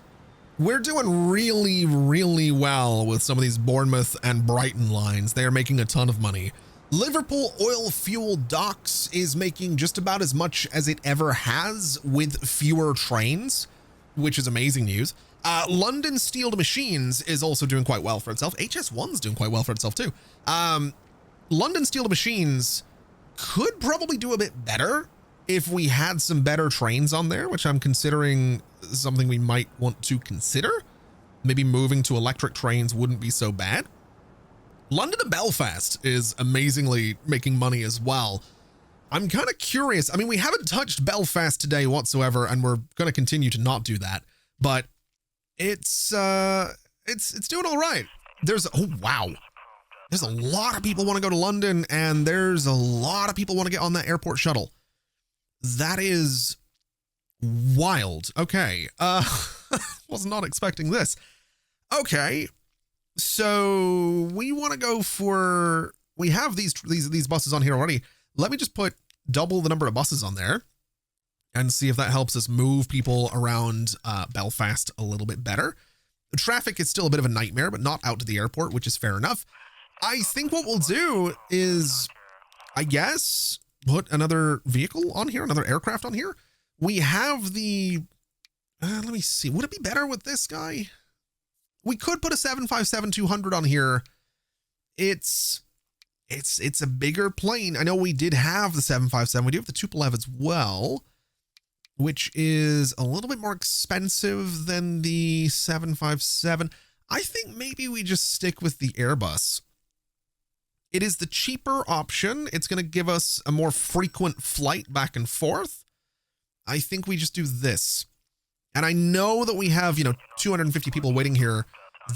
we're doing really, really well with some of these Bournemouth and Brighton lines. They are making a ton of money. Liverpool Oil Fuel Docks is making just about as much as it ever has with fewer trains, which is amazing news. London Steeled Machines is also doing quite well for itself. HS1's doing quite well for itself too. London Steeled Machines could probably do a bit better if we had some better trains on there, which I'm considering something we might want to consider. Maybe moving to electric trains wouldn't be so bad. London to Belfast is amazingly making money as well. I'm kind of curious. I mean, we haven't touched Belfast today whatsoever, and we're going to continue to not do that, but it's doing all right. Oh, wow. There's a lot of people want to go to London, and there's a lot of people want to get on that airport shuttle. That is wild. Okay. Was not expecting this. Okay. So we want to go for, we have these buses on here already. Let me just put double the number of buses on there and see if that helps us move people around Belfast a little bit better. The traffic is still a bit of a nightmare, but not out to the airport, which is fair enough. I think what we'll do is, I guess, put another vehicle on here, another aircraft on here. We have the, let me see, would it be better with this guy? We could put a 757-200 on here. It's a bigger plane. I know we did have the 757. We do have the Tupolev as well, which is a little bit more expensive than the 757. I think maybe we just stick with the Airbus. It is the cheaper option. It's going to give us a more frequent flight back and forth. I think we just do this. And I know that we have, 250 people waiting here.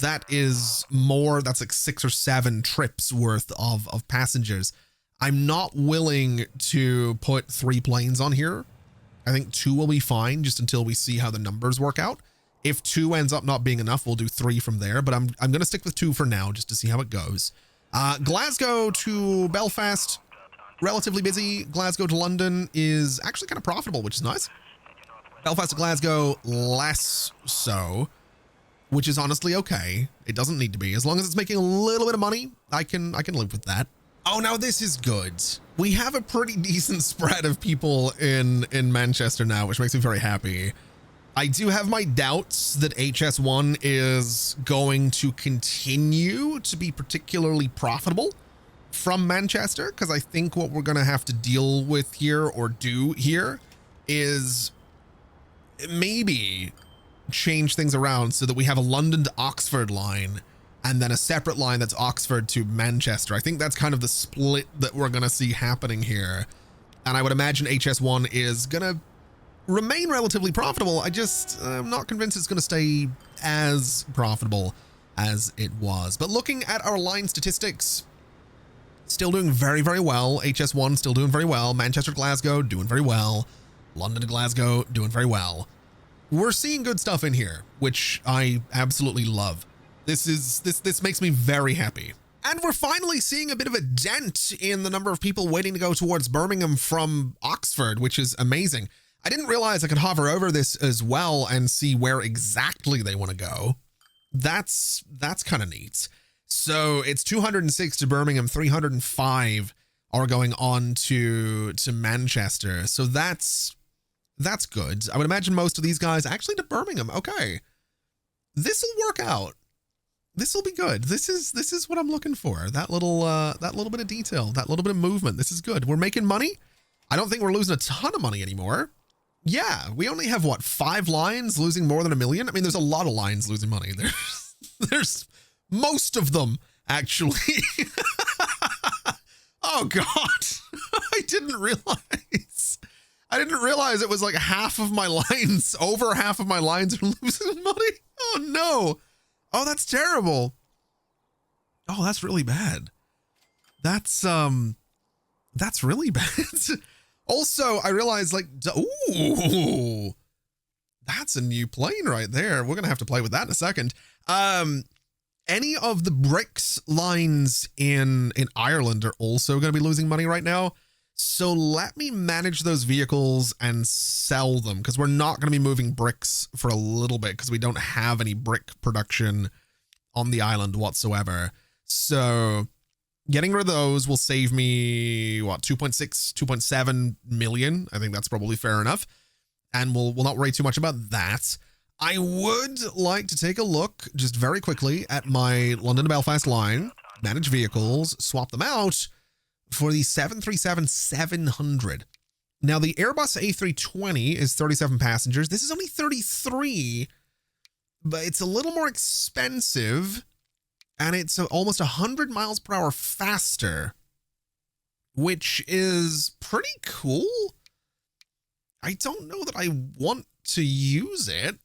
That is more, that's like 6 or 7 trips worth of passengers. I'm not willing to put 3 planes on here. I think 2 will be fine just until we see how the numbers work out. If 2 ends up not being enough, we'll do 3 from there, but I'm going to stick with 2 for now just to see how it goes. Glasgow to Belfast, relatively busy. Glasgow to London is actually kind of profitable, which is nice. Belfast to Glasgow, less so, which is honestly okay. It doesn't need to be. As long as it's making a little bit of money, I can live with that. Oh, now this is good. We have a pretty decent spread of people in Manchester now, which makes me very happy. I do have my doubts that HS1 is going to continue to be particularly profitable from Manchester, because I think what we're going to have to deal with here or do here is maybe change things around so that we have a London to Oxford line and then a separate line that's Oxford to Manchester. I think that's kind of the split that we're going to see happening here. And I would imagine HS1 is going to remain relatively profitable. I'm not convinced it's going to stay as profitable as it was. But looking at our line statistics, still doing very, very well. HS1 still doing very well. Manchester to Glasgow doing very well. London to Glasgow doing very well. We're seeing good stuff in here, which I absolutely love. This makes me very happy. And we're finally seeing a bit of a dent in the number of people waiting to go towards Birmingham from Oxford, which is amazing. I didn't realize I could hover over this as well and see where exactly they want to go. That's kind of neat. So it's 206 to Birmingham, 305 are going on to Manchester. So that's good. I would imagine most of these guys actually to Birmingham. Okay. This will work out. This will be good. This is what I'm looking for. That little bit of detail, that little bit of movement. This is good. We're making money. I don't think we're losing a ton of money anymore. Yeah, we only have what, 5 lines losing more than $1 million? I mean, there's a lot of lines losing money. There's most of them actually. Oh God, I didn't realize it was like half of my lines, over half of my lines are losing money. Oh no. Oh, that's terrible. Oh, that's really bad. That's really bad. Also, I realized like, ooh, that's a new plane right there. We're going to have to play with that in a second. Any of the bricks lines in Ireland are also going to be losing money right now. So let me manage those vehicles and sell them, because we're not going to be moving bricks for a little bit because we don't have any brick production on the island whatsoever. So getting rid of those will save me, what, 2.7 million. I think that's probably fair enough. And we'll not worry too much about that. I would like to take a look just very quickly at my London to Belfast line, manage vehicles, swap them out for the 737-700. Now the Airbus A320 is 37 passengers. This is only 33, but it's a little more expensive and it's almost 100 miles per hour faster, which is pretty cool. I don't know that I want to use it.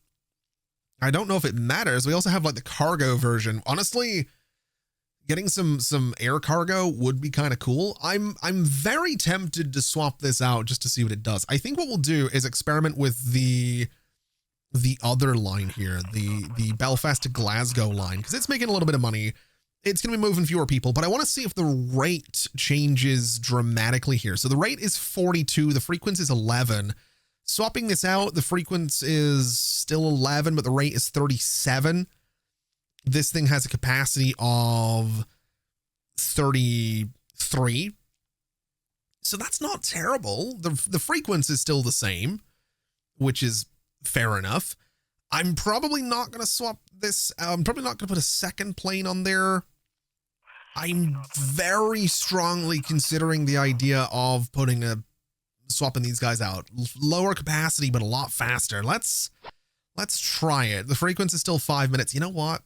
I don't know if it matters. We also have like the cargo version. Honestly, getting some air cargo would be kind of cool. I'm very tempted to swap this out just to see what it does. I think what we'll do is experiment with the other line here, the Belfast to Glasgow line, because it's making a little bit of money. It's going to be moving fewer people, but I want to see if the rate changes dramatically here. So the rate is 42. The frequency is 11. Swapping this out, the frequency is still 11, but the rate is 37. This thing has a capacity of 33. So that's not terrible. The frequency is still the same, which is fair enough. I'm probably not going to swap this. I'm probably not going to put a second plane on there. I'm very strongly considering the idea of swapping these guys out. Lower capacity, but a lot faster. Let's try it. The frequency is still 5 minutes. You know what?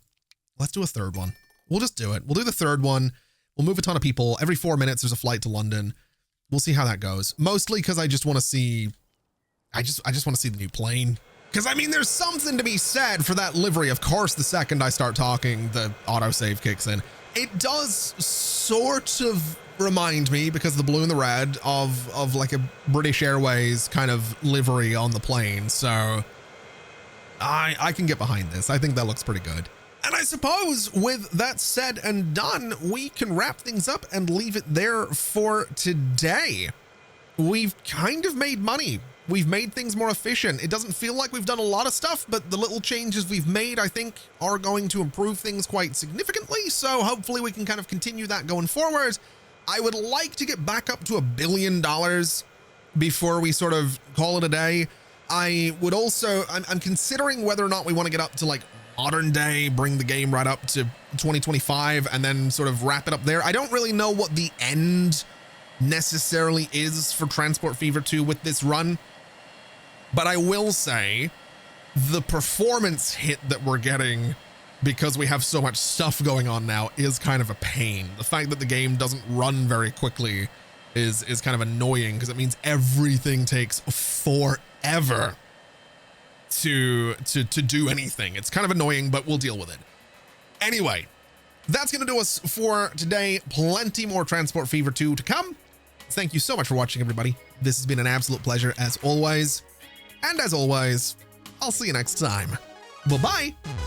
Let's do a third one. We'll just do it. We'll do the third one. We'll move a ton of people. Every 4 minutes, there's a flight to London. We'll see how that goes. Mostly because I just want to see, I just want to see the new plane. Because, I mean, there's something to be said for that livery. Of course, the second I start talking, the autosave kicks in. It does sort of remind me, because the blue and the red, of like a British Airways kind of livery on the plane. So I can get behind this. I think that looks pretty good. And I suppose with that said and done, we can wrap things up and leave it there for today. We've kind of made money. We've made things more efficient. It doesn't feel like we've done a lot of stuff, but the little changes we've made, I think, are going to improve things quite significantly. So hopefully we can kind of continue that going forward. I would like to get back up to $1 billion before we sort of call it a day. I would also, I'm considering whether or not we want to get up to like modern day, bring the game right up to 2025 and then sort of wrap it up there. I don't really know what the end necessarily is for Transport Fever 2 with this run, but I will say the performance hit that we're getting because we have so much stuff going on now is kind of a pain. The fact that the game doesn't run very quickly is kind of annoying, because it means everything takes forever to do anything. It's kind of annoying, but we'll deal with it. Anyway, that's going to do us for today. Plenty more Transport Fever 2 to come. Thank you so much for watching, everybody. This has been an absolute pleasure as always. And as always, I'll see you next time. Bye-bye.